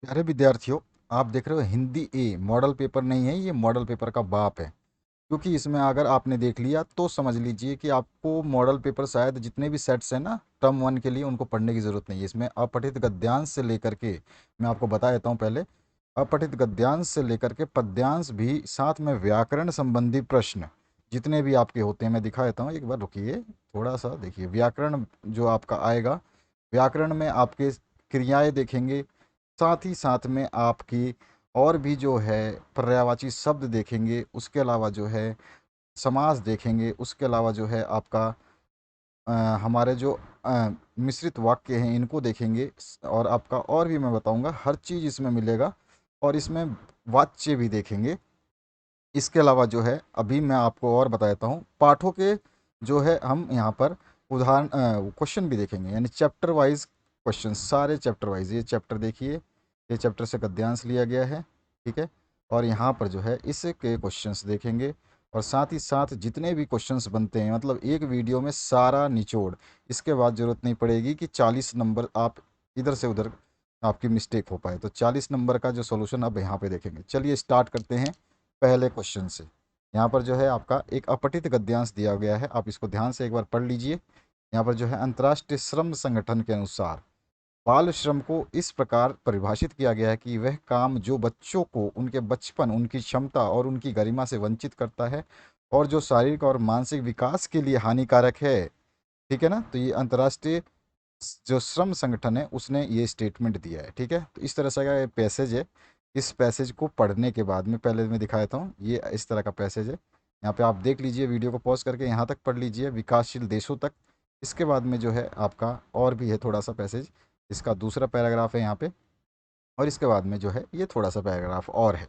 प्यारे विद्यार्थियों, आप देख रहे हो हिंदी ए मॉडल पेपर नहीं है, ये मॉडल पेपर का बाप है। क्योंकि इसमें अगर आपने देख लिया तो समझ लीजिए कि आपको मॉडल पेपर शायद जितने भी सेट्स हैं ना टर्म वन के लिए उनको पढ़ने की ज़रूरत नहीं है। इसमें अपठित गद्यांश से लेकर के मैं आपको बता देता हूँ पहले। अपठित गद्यांश से लेकर के पद्यांश भी, साथ में व्याकरण संबंधी प्रश्न जितने भी आपके होते हैं मैं दिखा देता हूँ। एक बार रुकिए, थोड़ा सा देखिए। व्याकरण जो आपका आएगा, व्याकरण में आपके क्रियाएं देखेंगे, साथ ही साथ में आपकी और भी जो है पर्यायवाची शब्द देखेंगे। उसके अलावा जो है समास देखेंगे। उसके अलावा जो है आपका अ, हमारे जो मिश्रित वाक्य हैं इनको देखेंगे। और आपका और भी मैं बताऊंगा, हर चीज़ इसमें मिलेगा। और इसमें वाच्य भी देखेंगे। इसके अलावा जो है अभी मैं आपको और बता देता हूँ पाठों के जो है हम यहाँ पर उदाहरण क्वेश्चन भी देखेंगे, यानी चैप्टर वाइज क्वेश्चन, सारे चैप्टर वाइज। ये चैप्टर देखिए, ये चैप्टर से गद्यांश लिया गया है, ठीक है। और यहाँ पर जो है इसके क्वेश्चंस देखेंगे। और साथ ही साथ जितने भी क्वेश्चंस बनते हैं, मतलब एक वीडियो में सारा निचोड़। इसके बाद ज़रूरत नहीं पड़ेगी कि 40 नंबर आप इधर से उधर आपकी मिस्टेक हो पाए। तो 40 नंबर का जो सोल्यूशन अब यहाँ पे देखेंगे। चलिए स्टार्ट करते हैं पहले क्वेश्चन से। यहाँ पर जो है आपका एक अपठित गद्यांश दिया गया है, आप इसको ध्यान से एक बार पढ़ लीजिए। यहाँ पर जो है अंतर्राष्ट्रीय श्रम संगठन के अनुसार बाल श्रम को इस प्रकार परिभाषित किया गया है कि वह काम जो बच्चों को उनके बचपन, उनकी क्षमता और उनकी गरिमा से वंचित करता है और जो शारीरिक और मानसिक विकास के लिए हानिकारक है। ठीक है ना। तो ये अंतर्राष्ट्रीय जो श्रम संगठन है उसने ये स्टेटमेंट दिया है, ठीक है। तो इस तरह से का ये पैसेज है। इस पैसेज को पढ़ने के बाद में पहले मैं दिखा देता हूँ, ये इस तरह का पैसेज है। यहाँ पे आप देख लीजिए, वीडियो को पॉज करके यहाँ तक पढ़ लीजिए, विकासशील देशों तक। इसके बाद में जो है आपका और भी है थोड़ा सा पैसेज, इसका दूसरा पैराग्राफ है यहाँ पे। और इसके बाद में जो है ये थोड़ा सा पैराग्राफ और है।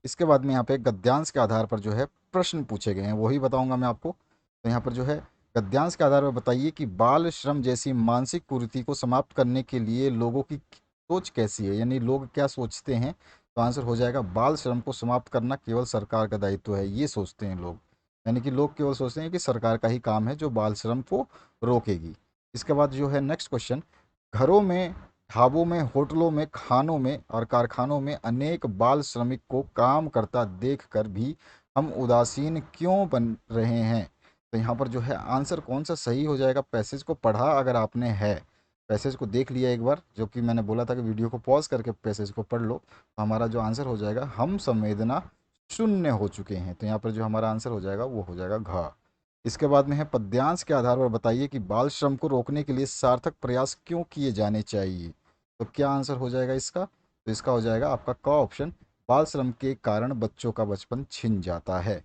इसके बाद में यहाँ पे गद्यांश के आधार पर जो है प्रश्न पूछे गए हैं, वही बताऊंगा मैं आपको। तो यहाँ पर जो है गद्यांश के आधार पर बताइए कि बाल श्रम जैसी मानसिक कुरीति को समाप्त करने के लिए लोगों की सोच कैसी है, यानी लोग क्या सोचते हैं। तो आंसर हो जाएगा बाल श्रम को समाप्त करना केवल सरकार का दायित्व है, ये सोचते हैं लोग। यानी कि लोग केवल सोचते हैं कि सरकार का ही काम है जो बाल श्रम को रोकेगी। इसके बाद जो है नेक्स्ट क्वेश्चन, घरों में, ढाबों में, होटलों में, खानों में और कारखानों में अनेक बाल श्रमिक को काम करता देखकर भी हम उदासीन क्यों बन रहे हैं। तो यहाँ पर जो है आंसर कौन सा सही हो जाएगा। पैसेज को पढ़ा अगर आपने है, पैसेज को देख लिया एक बार, जो कि मैंने बोला था कि वीडियो को पॉज करके पैसेज को पढ़ लो, तो हमारा जो आंसर हो जाएगा हम संवेदना शून्य हो चुके हैं। तो यहाँ पर जो हमारा आंसर हो जाएगा वो हो जाएगा घ। इसके बाद में है पद्यांश के आधार पर बताइए कि बाल श्रम को रोकने के लिए सार्थक प्रयास क्यों किए जाने चाहिए। तो क्या आंसर हो जाएगा इसका। तो इसका हो जाएगा आपका क ऑप्शन, बाल श्रम के कारण बच्चों का बचपन छिन जाता है।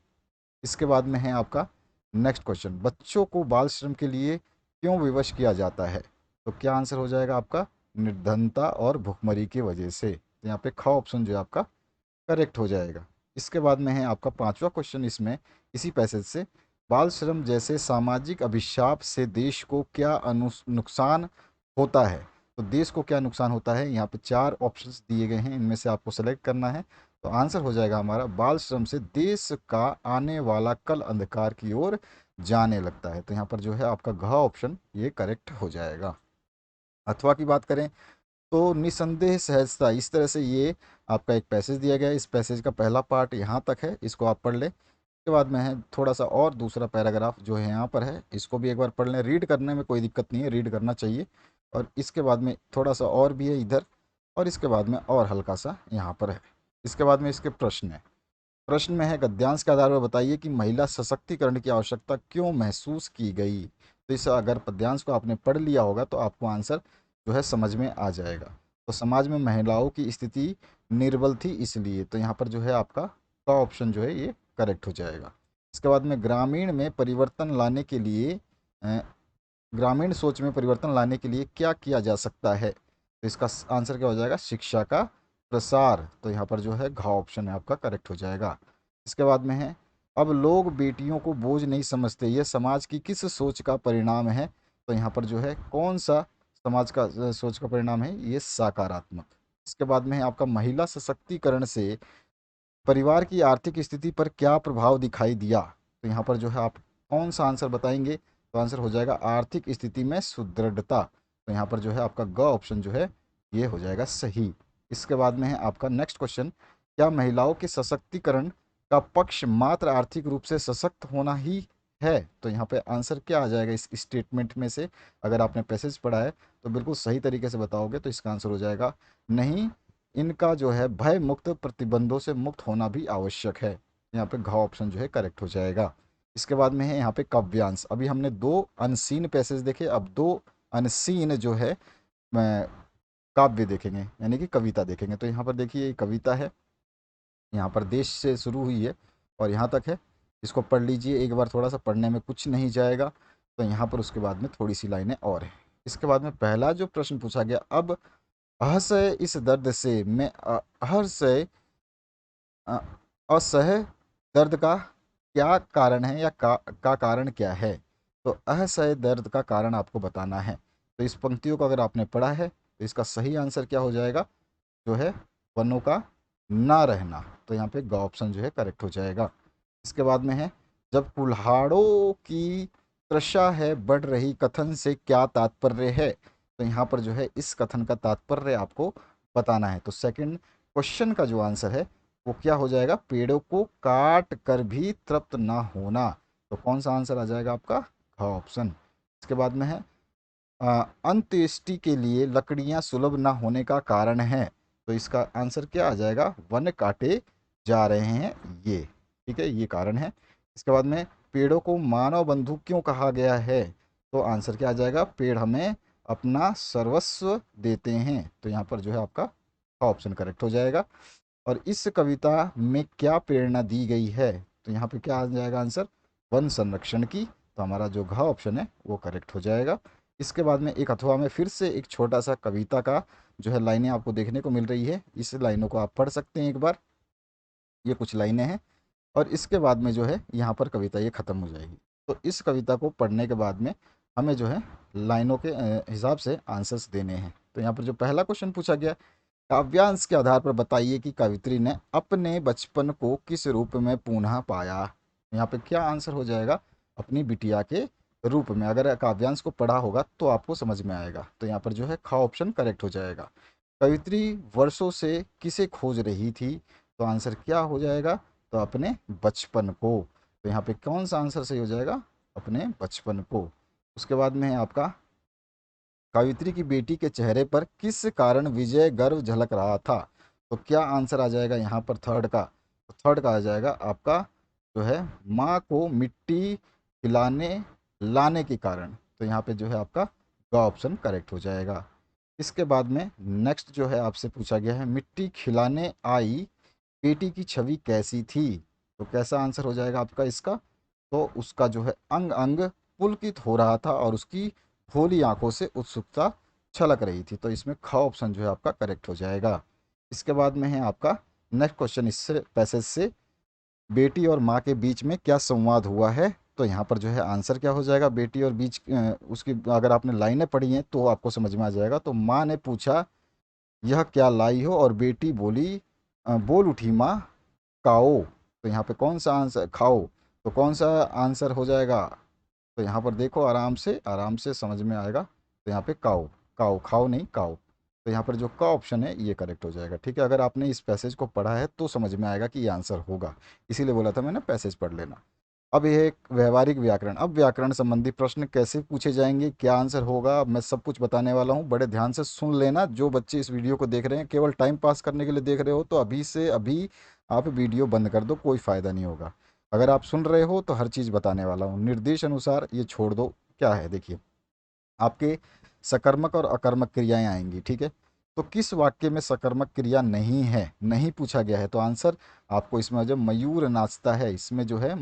इसके बाद में है आपका नेक्स्ट क्वेश्चन, बच्चों को बाल श्रम के लिए क्यों विवश किया जाता है। तो क्या आंसर हो जाएगा आपका, निर्धनता और भुखमरी की वजह से। तो यहाँ पे ख ऑप्शन जो है आपका करेक्ट हो जाएगा। इसके बाद में है आपका पांचवा क्वेश्चन इसमें इसी पैसेज से, बाल श्रम जैसे सामाजिक अभिशाप से देश को क्या नुकसान होता है। तो देश को क्या नुकसान होता है, यहाँ पे चार ऑप्शंस दिए गए हैं, इनमें से आपको सेलेक्ट करना है। तो आंसर हो जाएगा हमारा, बाल श्रम से देश का आने वाला कल अंधकार की ओर जाने लगता है। तो यहाँ पर जो है आपका घ ऑप्शन ये करेक्ट हो जाएगा। अथवा की बात करें तो निसंदेह सहजता, इस तरह से ये आपका एक पैसेज दिया गया है। इस पैसेज का पहला पार्ट यहाँ तक है, इसको आप पढ़ लें। उसके बाद में है थोड़ा सा और दूसरा पैराग्राफ जो है यहाँ पर है, इसको भी एक बार पढ़ लें। रीड करने में कोई दिक्कत नहीं है, रीड करना चाहिए। और इसके बाद में थोड़ा सा और भी है इधर, और इसके बाद में और हल्का सा यहाँ पर है। इसके बाद में इसके प्रश्न है। प्रश्न में है, गद्यांश के आधार पर बताइए कि महिला सशक्तिकरण की आवश्यकता क्यों महसूस की गई। तो इस अगर पद्यांश को आपने पढ़ लिया होगा तो आपको आंसर जो है समझ में आ जाएगा। तो समाज में महिलाओं की स्थिति निर्बल थी इसलिए। तो यहाँ पर जो है आपका का ऑप्शन जो है ये करेक्ट हो जाएगा। इसके बाद में ग्रामीण में परिवर्तन लाने के लिए ग्रामीण सोच में परिवर्तन लाने के लिए क्या किया जा सकता है। तो इसका आंसर क्या हो जाएगा, शिक्षा का प्रसार। तो यहाँ पर जो है घ ऑप्शन है आपका करेक्ट हो जाएगा। इसके बाद में है, अब लोग बेटियों को बोझ नहीं समझते, यह समाज की किस सोच का परिणाम है। तो यहाँ पर जो है कौन सा समाज का सोच का परिणाम है, ये सकारात्मक। इसके बाद में है आपका, महिला सशक्तिकरण से परिवार की आर्थिक स्थिति पर क्या प्रभाव दिखाई दिया। तो यहाँ पर जो है आप कौन सा आंसर बताएंगे। तो आंसर हो जाएगा आर्थिक स्थिति में सुदृढ़ता। तो यहाँ पर जो है आपका ग ऑप्शन जो है ये हो जाएगा सही। इसके बाद में है आपका नेक्स्ट क्वेश्चन, क्या महिलाओं के सशक्तिकरण का पक्ष मात्र आर्थिक रूप से सशक्त होना ही है? तो यहाँ पे आंसर क्या आ जाएगा इस स्टेटमेंट में से? अगर आपने पैसेज पढ़ा है तो बिल्कुल सही तरीके से बताओगे तो इसका आंसर हो जाएगा नहीं, इनका जो है भय मुक्त प्रतिबंधों से मुक्त होना भी आवश्यक है। यहाँ पे घ ऑप्शन जो है करेक्ट हो जाएगा। इसके बाद में है यहाँ पे काव्यांश। अभी हमने दो अनसीन पैसेज देखे, अब दो अनसीन जो है काव्य देखेंगे, यानी कि कविता देखेंगे। तो यहाँ पर देखिए ये कविता है, यहाँ पर देश से शुरू हुई है और यहाँ तक है। इसको पढ़ लीजिए एक बार, थोड़ा सा पढ़ने में कुछ नहीं जाएगा। तो यहाँ पर उसके बाद में थोड़ी सी लाइनें और हैं। इसके बाद में पहला जो प्रश्न पूछा गया, अब असह्य इस दर्द से मैं हर्षय अ, असह्य दर्द का क्या कारण है, या का कारण क्या है? तो असह्य दर्द का कारण आपको बताना है। तो इस पंक्तियों को अगर आपने पढ़ा है तो इसका सही आंसर क्या हो जाएगा, जो है वनों का ना रहना। तो यहाँ पे ग ऑप्शन जो है करेक्ट हो जाएगा। इसके बाद में है, जब कुल्हाड़ों की तृषा है बढ़ रही, कथन से क्या तात्पर्य है? तो यहाँ पर जो है इस कथन का तात्पर्य आपको बताना है। तो सेकंड क्वेश्चन का जो आंसर है वो क्या हो जाएगा, पेड़ों को काट कर भी तृप्त ना होना। तो कौन सा आंसर आ जाएगा आपका, घ ऑप्शन। इसके बाद में है, अंत्येष्टि के लिए लकड़ियां सुलभ ना होने का कारण है। तो इसका आंसर क्या आ जाएगा, वन काटे जा रहे हैं ये, ठीक है, ये कारण है। इसके बाद में पेड़ों को मानव बंधु क्यों कहा गया है? तो आंसर क्या आ जाएगा, पेड़ हमें अपना सर्वस्व देते हैं। तो यहाँ पर जो है आपका ऑप्शन करेक्ट हो जाएगा। और इस कविता में क्या प्रेरणा दी गई है? तो यहाँ पे क्या आ जाएगा आंसर, वन संरक्षण की। तो हमारा जो घ ऑप्शन है वो करेक्ट हो जाएगा। इसके बाद में एक अथवा में फिर से एक छोटा सा कविता का जो है लाइनें आपको देखने को मिल रही है। इस लाइनों को आप पढ़ सकते हैं एक बार, ये कुछ लाइनें हैं। और इसके बाद में जो है यहाँ पर कविता ये ख़त्म हो जाएगी। तो इस कविता को पढ़ने के बाद में हमें जो है लाइनों के हिसाब से आंसर्स देने हैं। तो यहाँ पर जो पहला क्वेश्चन पूछा गया, काव्यांश के आधार पर बताइए कि कवित्री ने अपने बचपन को किस रूप में पुनः पाया। यहाँ पे क्या आंसर हो जाएगा, अपनी बिटिया के रूप में। अगर काव्यांश को पढ़ा होगा तो आपको समझ में आएगा। तो यहाँ पर जो है ख ऑप्शन करेक्ट हो जाएगा। कवित्री वर्षों से किसे खोज रही थी? तो आंसर क्या हो जाएगा, तो अपने बचपन को। तो यहाँ पे कौन सा आंसर सही हो जाएगा, अपने बचपन को। उसके बाद में है आपका, कवित्री की बेटी के चेहरे पर किस कारण विजय गर्व झलक रहा था? तो क्या आंसर आ जाएगा यहाँ पर थर्ड का? तो थर्ड का आ जाएगा आपका जो है, माँ को मिट्टी खिलाने लाने के कारण। तो यहाँ पे जो है आपका ग ऑप्शन करेक्ट हो जाएगा। इसके बाद में नेक्स्ट जो है आपसे पूछा गया है, मिट्टी खिलाने आई बेटी की छवि कैसी थी? तो कैसा आंसर हो जाएगा आपका इसका? तो उसका जो है अंग अंग पुलकित हो रहा था और उसकी भोली आंखों से उत्सुकता छलक रही थी। तो इसमें ख ऑप्शन जो है आपका करेक्ट हो जाएगा। इसके बाद में है आपका नेक्स्ट क्वेश्चन, इससे पैसेज से, बेटी और माँ के बीच में क्या संवाद हुआ है? तो यहाँ पर जो है आंसर क्या हो जाएगा, बेटी और बीच उसकी अगर आपने लाइनें पढ़ी हैं तो आपको समझ में आ जाएगा। तो माँ ने पूछा यह क्या लाई हो, और बेटी बोली बोल उठी माँ काओ। तो यहाँ पे कौन सा आंसर, खाओ। तो कौन सा आंसर हो जाएगा? तो यहाँ पर देखो, आराम से समझ में आएगा। तो यहाँ पे काओ, काओ, खाओ नहीं काओ। तो यहाँ पर जो का ऑप्शन है ये करेक्ट हो जाएगा। ठीक है, अगर आपने इस पैसेज को पढ़ा है तो समझ में आएगा कि ये आंसर होगा। इसीलिए बोला था मैंने पैसेज पढ़ लेना। अब ये एक व्यवहारिक व्याकरण। अब व्याकरण संबंधी प्रश्न कैसे पूछे जाएंगे, क्या आंसर होगा, अब मैं सब कुछ बताने वाला हूँ। बड़े ध्यान से सुन लेना। जो बच्चे इस वीडियो को देख रहे हैं केवल टाइम पास करने के लिए देख रहे हो तो अभी से अभी आप वीडियो बंद कर दो, कोई फ़ायदा नहीं होगा। अगर आप सुन रहे हो तो हर चीज़ बताने वाला हूँ, निर्देश अनुसार ये छोड़ दो। क्या है देखिए, आपके सकर्मक और अकर्मक क्रियाएं आएंगी, ठीक है। तो किस वाक्य में सकर्मक क्रिया नहीं है, नहीं पूछा गया है, तो आंसर आपको इसमें जो मयूर नाचता है इसमें जो है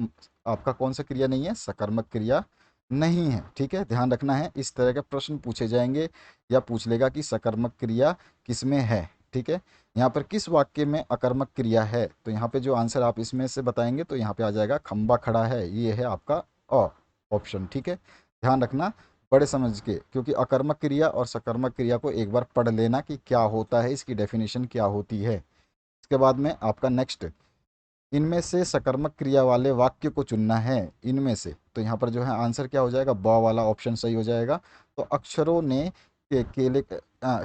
आपका कौन सा क्रिया नहीं है, सकर्मक क्रिया नहीं है। ठीक है, ध्यान रखना है, इस तरह के प्रश्न पूछे जाएंगे या पूछ लेगा कि सकर्मक क्रिया किसमें है। ठीक है, यहाँ पर किस वाक्य में अकर्मक क्रिया है? तो यहाँ पे जो आंसर आप इसमें से बताएंगे तो यहाँ पे आ जाएगा खंबा खड़ा है, ये है आपका ऑप्शन। ठीक है, ध्यान रखना बड़े समझ के, क्योंकि अकर्मक क्रिया और सकर्मक क्रिया को एक बार पढ़ लेना कि क्या होता है, इसकी डेफिनेशन क्या होती है। इसके बाद में आपका नेक्स्ट, इनमें से सकर्मक क्रिया वाले वाक्य को चुनना है। इनमें से, तो यहाँ पर जो है आंसर क्या हो जाएगा, ब वाला ऑप्शन सही हो जाएगा। तो अक्षरों ने केले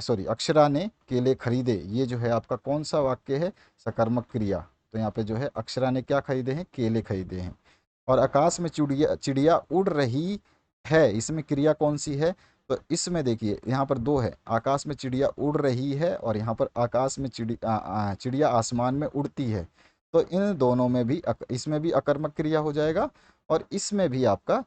सॉरी, अक्षरा ने केले खरीदे, ये जो है आपका कौन सा वाक्य है? सकर्मक क्रिया। तो यहाँ पे जो है अक्षरा ने क्या खरीदे हैं? केले खरीदे हैं। और आकाश में चिड़िया चिड़िया उड़ रही है, इसमें क्रिया कौन सी है? तो इसमें देखिए यहाँ पर दो है, आकाश में चिड़िया उड़ रही है और यहाँ पर आकाश में चिड़िया आसमान में उड़ती है। तो इन दोनों में भी इसमें भी अकर्मक क्रिया हो जाएगा और इसमें भी आपका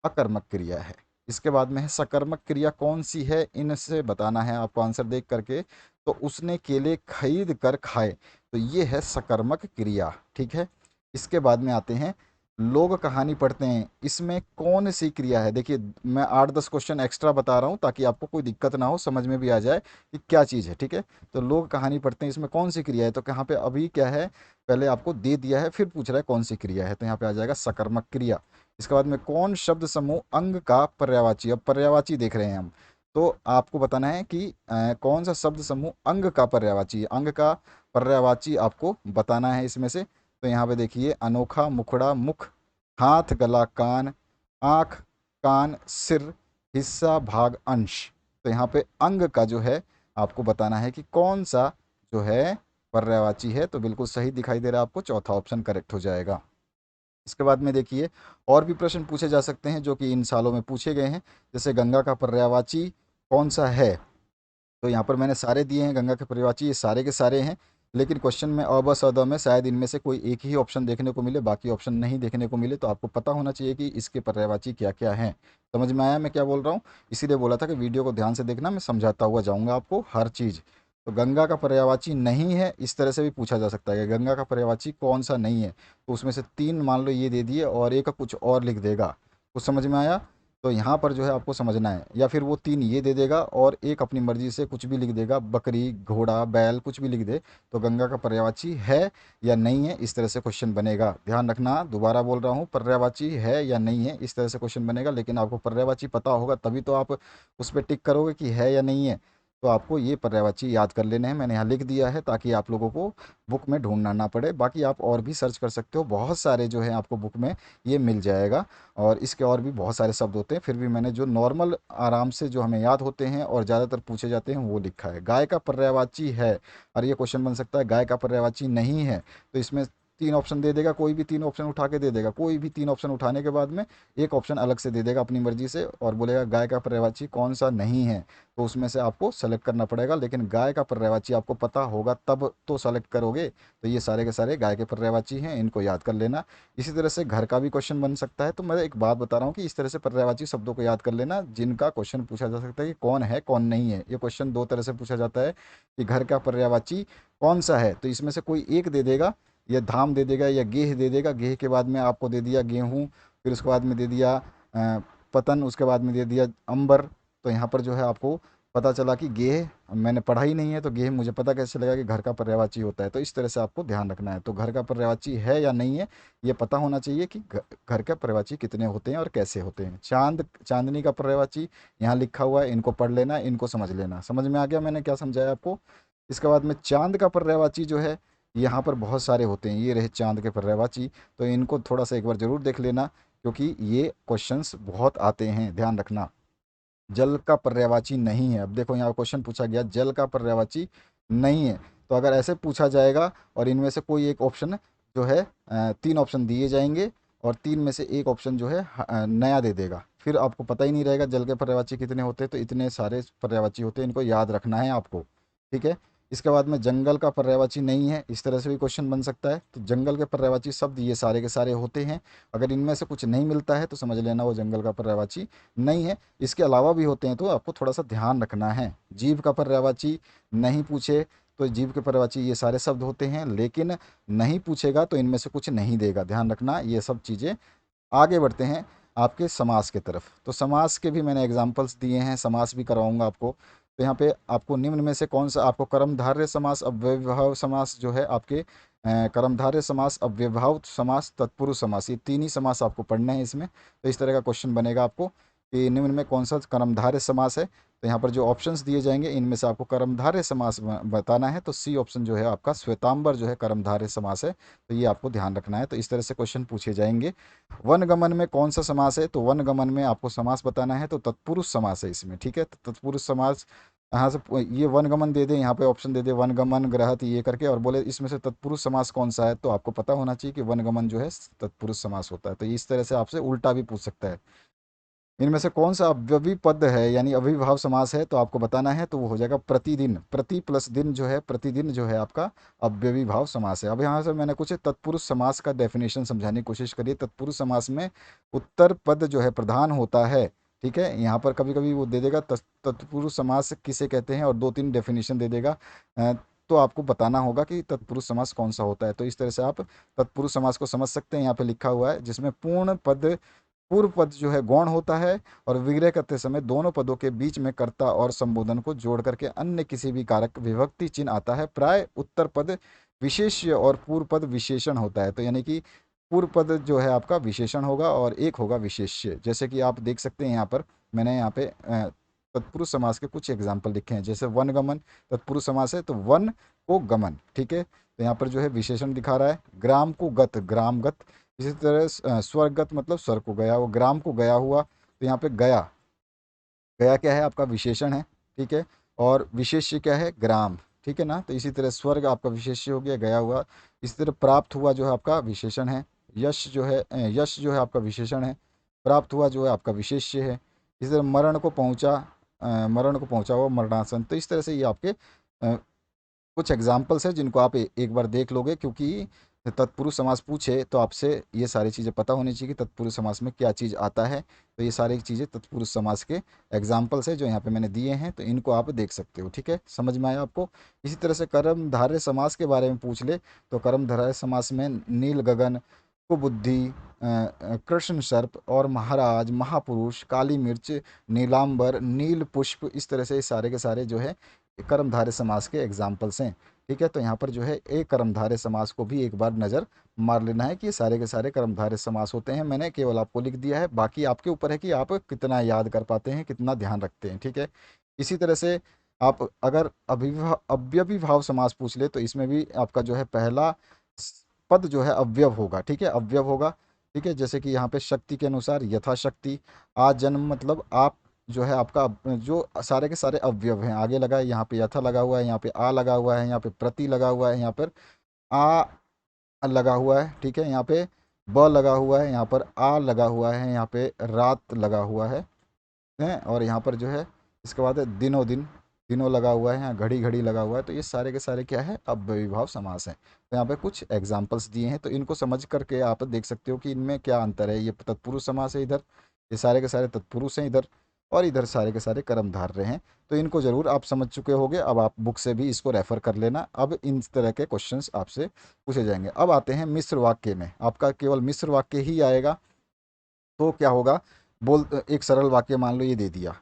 अकर्मक क्रिया है। इसके बाद में है सकर्मक क्रिया कौन सी है, इनसे बताना है आपको आंसर देख करके। तो उसने केले खरीद कर खाए, तो ये है सकर्मक क्रिया। ठीक है। इसके बाद में आते हैं लोग कहानी पढ़ते हैं, इसमें कौन सी क्रिया है? देखिए मैं 8-10 क्वेश्चन एक्स्ट्रा बता रहा हूँ ताकि आपको कोई दिक्कत ना हो, समझ में भी आ जाए कि क्या चीज़ है। ठीक है। तो लोग कहानी पढ़ते हैं, इसमें कौन सी क्रिया है? तो यहाँ पे अभी क्या है, पहले आपको दे दिया है फिर पूछ रहा है कौन सी क्रिया है, तो यहाँ पे आ जाएगा सकर्मक क्रिया। इसके बाद में कौन शब्द समूह अंग का पर्यायवाची, अब पर्यायवाची देख रहे हैं हम, तो आपको बताना है कि कौन सा शब्द समूह अंग का पर्यायवाची है। अंग का पर्यायवाची आपको बताना है इसमें से। तो यहाँ पे देखिए अनोखा, मुखड़ा, मुख, हाथ, गला, कान, आँख, कान, सिर, हिस्सा, भाग, अंश। तो यहाँ पे अंग का जो है आपको बताना है कि कौन सा जो है पर्यायवाची है। तो बिल्कुल सही दिखाई दे रहा है आपको, चौथा ऑप्शन करेक्ट हो जाएगा। इसके बाद में देखिए और भी प्रश्न पूछे जा सकते हैं जो कि इन सालों में पूछे गए हैं। जैसे गंगा का पर्यायवाची कौन सा है? तो यहाँ पर मैंने सारे दिए हैं गंगा के पर्यायवाची, ये सारे के सारे हैं। लेकिन क्वेश्चन में अ ब स द में शायद इनमें से कोई एक ही ऑप्शन देखने को मिले, बाकी ऑप्शन नहीं देखने को मिले। तो आपको पता होना चाहिए कि इसके पर्यायवाची क्या क्या हैं। समझ में आया मैं क्या बोल रहा हूँ? इसीलिए बोला था कि वीडियो को ध्यान से देखना, मैं समझाता हुआ जाऊँगा आपको हर चीज़। तो गंगा का पर्यायवाची नहीं है, इस तरह से भी पूछा जा सकता है कि गंगा का पर्यायवाची कौन सा नहीं है। तो उसमें से 3 मान लो ये दे दिए और एक कुछ और लिख देगा। कुछ समझ में आया? तो यहाँ पर जो है आपको समझना है, या फिर वो 3 ये दे देगा और एक अपनी मर्जी से कुछ भी लिख देगा, बकरी, घोड़ा, बैल, कुछ भी लिख दे। तो गंगा का पर्यायवाची है या नहीं है, इस तरह से क्वेश्चन बनेगा। ध्यान रखना, दोबारा बोल रहा हूँ, पर्यायवाची है या नहीं है, इस तरह से क्वेश्चन बनेगा। लेकिन आपको पर्यायवाची पता होगा तभी तो आप उस पर टिक करोगे कि है या नहीं है। तो आपको ये पर्यायवाची याद कर लेने हैं, मैंने यहाँ लिख दिया है ताकि आप लोगों को बुक में ढूंढना ना पड़े। बाकी आप और भी सर्च कर सकते हो, बहुत सारे जो है आपको बुक में ये मिल जाएगा। और इसके और भी बहुत सारे शब्द होते हैं, फिर भी मैंने जो नॉर्मल आराम से जो हमें याद होते हैं और ज़्यादातर पूछे जाते हैं वो लिखा है। गाय का पर्यायवाची है, और ये क्वेश्चन बन सकता है गाय का पर्यायवाची नहीं है। तो इसमें 3 ऑप्शन दे देगा, कोई भी 3 ऑप्शन उठा के दे देगा, कोई भी 3 ऑप्शन उठाने के बाद में एक ऑप्शन अलग से दे देगा अपनी मर्जी से और बोलेगा गाय का पर्यायवाची कौन सा नहीं है। तो उसमें से आपको सेलेक्ट करना पड़ेगा, लेकिन गाय का पर्यायवाची आपको पता होगा तब तो सेलेक्ट करोगे। तो ये सारे के सारे गाय के पर्यायवाची हैं, इनको याद कर लेना। इसी तरह से घर का भी क्वेश्चन बन सकता है। तो मैं एक बात बता रहा हूँ कि इस तरह से पर्यायवाची शब्दों को याद कर लेना जिनका क्वेश्चन पूछा जा सकता है कि कौन है कौन नहीं है। ये क्वेश्चन 2 तरह से पूछा जाता है कि घर का पर्यायवाची कौन सा है, तो इसमें से कोई एक दे देगा, या धाम दे देगा या गेह दे देगा। गेह के बाद में आपको दे दिया गेहूँ, फिर उसके बाद में दे दिया पतन, उसके बाद में दे दिया अंबर। तो यहाँ पर जो है आपको पता चला कि गेह मैंने पढ़ा ही नहीं है, तो गेह मुझे पता कैसे चलेगा कि घर का पर्यायवाची होता है। तो इस तरह से आपको ध्यान रखना है। तो घर का पर्यायवाची है या नहीं है, ये पता होना चाहिए कि घर का पर्यायवाची कितने होते हैं और कैसे होते हैं। चांद, चांदनी का पर्यायवाची यहाँ लिखा हुआ है, इनको पढ़ लेना, इनको समझ लेना। समझ में आ गया मैंने क्या समझाया आपको? इसके बाद में चांद का पर्यायवाची जो है यहाँ पर बहुत सारे होते हैं, ये रहे चांद के पर्यायवाची। तो इनको थोड़ा सा एक बार ज़रूर देख लेना, क्योंकि ये क्वेश्चंस बहुत आते हैं, ध्यान रखना। जल का पर्यायवाची नहीं है, अब देखो यहाँ क्वेश्चन पूछा गया जल का पर्यायवाची नहीं है। तो अगर ऐसे पूछा जाएगा और इनमें से कोई एक ऑप्शन जो है 3 ऑप्शन दिए जाएंगे और 3 में से एक ऑप्शन जो है नया दे देगा, फिर आपको पता ही नहीं रहेगा जल के पर्यायवाची कितने होते हैं। तो इतने सारे पर्यायवाची होते हैं, इनको याद रखना है आपको। ठीक है। इसके बाद में जंगल का पर्यायवाची नहीं है, इस तरह से भी क्वेश्चन बन सकता है। तो जंगल के पर्यायवाची शब्द ये सारे के सारे होते हैं, अगर इनमें से कुछ नहीं मिलता है तो समझ लेना वो जंगल का पर्यायवाची नहीं है। इसके अलावा भी होते हैं, तो आपको थोड़ा सा ध्यान रखना है। जीव का पर्यायवाची नहीं पूछे तो जीव के पर्यायवाची ये सारे शब्द होते हैं, लेकिन नहीं पूछेगा तो इनमें से कुछ नहीं देगा, ध्यान रखना ये सब चीज़ें। आगे बढ़ते हैं आपके समास के तरफ। तो समास के भी मैंने एग्जाम्पल्स दिए हैं, समास भी करवाऊंगा आपको। तो यहाँ पे आपको निम्न में से कौन सा, आपको कर्मधारय समास, अव्ययभाव समास जो है आपके कर्मधारय समास, अव्ययभाव समास, तत्पुरुष समास, ये 3 ही समास आपको पढ़ने हैं इसमें। तो इस तरह का क्वेश्चन बनेगा आपको कि निम्न में कौन सा कर्मधारय समास है। तो यहाँ पर जो ऑप्शंस दिए जाएंगे इनमें से आपको कर्मधारय समास बताना है। तो सी ऑप्शन जो है आपका श्वेतांबर जो है कर्मधारय समास है। तो ये आपको ध्यान रखना है। तो इस तरह से क्वेश्चन पूछे जाएंगे। वनगमन में कौन सा समास है, तो वनगमन में आपको समास बताना है, तो तत्पुरुष समास है इसमें। ठीक है। तो तत्पुरुष समास यहाँ से ये वनगमन दे दे, यहाँ पे ऑप्शन दे दे वनगमन ग्रहत ये करके, और बोले इसमें से तत्पुरुष समास कौन सा है, तो आपको पता होना चाहिए कि वनगमन जो है तत्पुरुष समास होता है। तो इस तरह से आपसे उल्टा भी पूछ सकता है, इनमें से कौन सा अव्यवी पद है यानी अविभाव समास है, तो आपको बताना है, तो वो हो जाएगा प्रतिदिन। प्रति प्लस दिन जो है, प्रतिदिन जो है आपका अव्यवी भाव समास है। अब यहाँ से मैंने कुछ तत्पुरुष समास का डेफिनेशन समझाने की कोशिश करी। तत्पुरुष समास में उत्तर पद जो है प्रधान होता है, ठीक है। यहाँ पर कभी कभी वो दे देगा तत्पुरुष समास किसे कहते हैं, और दो तीन डेफिनेशन दे देगा। तो आपको बताना होगा कि तत्पुरुष समास कौन सा होता है। तो इस तरह से आप तत्पुरुष समास को समझ सकते हैं। यहाँ पे लिखा हुआ है जिसमें पूर्ण पद, पूर्व पद जो है गौण होता है, और विग्रह करते समय दोनों पदों के बीच में कर्ता और संबोधन को जोड़ करके अन्य किसी भी कारक विभक्ति चिन्ह आता है। प्राय उत्तर पद विशेष्य और पूर्व पद विशेषण होता है। तो यानी कि पूर्व पद जो है आपका विशेषण होगा और एक होगा विशेष्य। जैसे कि आप देख सकते हैं यहाँ पर मैंने यहाँ पे तत्पुरुष समास के कुछ एग्जाम्पल लिखे हैं। जैसे वनगमन तत्पुरुष समास है, तो वन को गमन, ठीक है। तो यहाँ पर जो है विशेषण दिखा रहा है। ग्राम को गत, ग्रामगत। इसी तरह स्वर्गत मतलब स्वर्ग को गया, वो ग्राम को गया हुआ, तो यहाँ पे गया, गया क्या है आपका विशेषण है, ठीक है। और विशेष्य क्या है, ग्राम, ठीक है ना। तो इसी तरह स्वर्ग आपका विशेष्य हो गया, गया हुआ। इसी तरह प्राप्त हुआ जो है आपका विशेषण है। यश जो है यश जो है आपका विशेषण है। प्राप्त हुआ जो है आपका विशेष्य है। इसी तरह मरण को पहुंचा, मरण को पहुंचा हुआ मरणासन। तो इस तरह से ये आपके कुछ एग्जाम्पल्स हैं जिनको आप एक बार देख लोगे, क्योंकि तत्पुरुष समास पूछे तो आपसे ये सारी चीज़ें पता होनी चाहिए कि तत्पुरुष समास में क्या चीज़ आता है। तो ये सारी चीज़ें तत्पुरुष समास के एग्जाम्पल्स है जो यहाँ पे मैंने दिए हैं, तो इनको आप देख सकते हो, ठीक है। समझ में आया आपको। इसी तरह से कर्मधारय समास के बारे में पूछ ले, तो कर्मधारय समास में नील गगन, कुबुद्धि, कृष्ण सर्प और महाराज, महापुरुष, काली मिर्च, नीलांबर, नील पुष्प, इस तरह से सारे के सारे जो है कर्मधारय समास के एग्जाम्पल्स हैं, ठीक है। तो यहाँ पर जो है एक कर्मधारय समास को भी एक बार नज़र मार लेना है कि ये सारे के सारे कर्मधारय समास होते हैं। मैंने केवल आपको लिख दिया है, बाकी आपके ऊपर है कि आप कितना याद कर पाते हैं, कितना ध्यान रखते हैं, ठीक है। इसी तरह से आप अगर अव्यवी भाव समास पूछ ले, तो इसमें भी आपका जो है पहला पद जो है अव्यव होगा, ठीक है, अव्यव होगा, ठीक है। जैसे कि यहाँ पे शक्ति के अनुसार यथाशक्ति, आ जन्म मतलब आप जो है आपका जो सारे के सारे अवयव हैं आगे लगा है, यहाँ पे यथा लगा हुआ है, यहाँ पे आ लगा हुआ है, यहाँ पे प्रति लगा हुआ है, यहाँ पर आ लगा हुआ है, ठीक है। यहाँ पे ब लगा हुआ है, यहाँ पर आ लगा हुआ है, यहाँ पे रात लगा हुआ है, और यहाँ पर जो है इसके बाद है दिनों दिन, दिनों लगा हुआ है, यहाँ घड़ी घड़ी लगा हुआ है। तो ये सारे के सारे क्या है, अव्ययीभाव समास हैं। तो यहाँ पे कुछ एग्जाम्पल्स दिए हैं, तो इनको समझ करके आप देख सकते हो कि इनमें क्या अंतर है। ये तत्पुरुष समास है इधर, ये सारे के सारे तत्पुरुष हैं इधर, और इधर सारे के सारे कर्मधारय हैं। तो इनको जरूर आप समझ चुके होंगे। अब आप बुक से भी इसको रेफर कर लेना। अब इन तरह के क्वेश्चंस आपसे पूछे जाएंगे। अब आते हैं मिश्र वाक्य में, आपका केवल मिश्र वाक्य ही आएगा। तो क्या होगा, बोल एक सरल वाक्य मान लो ये दे दिया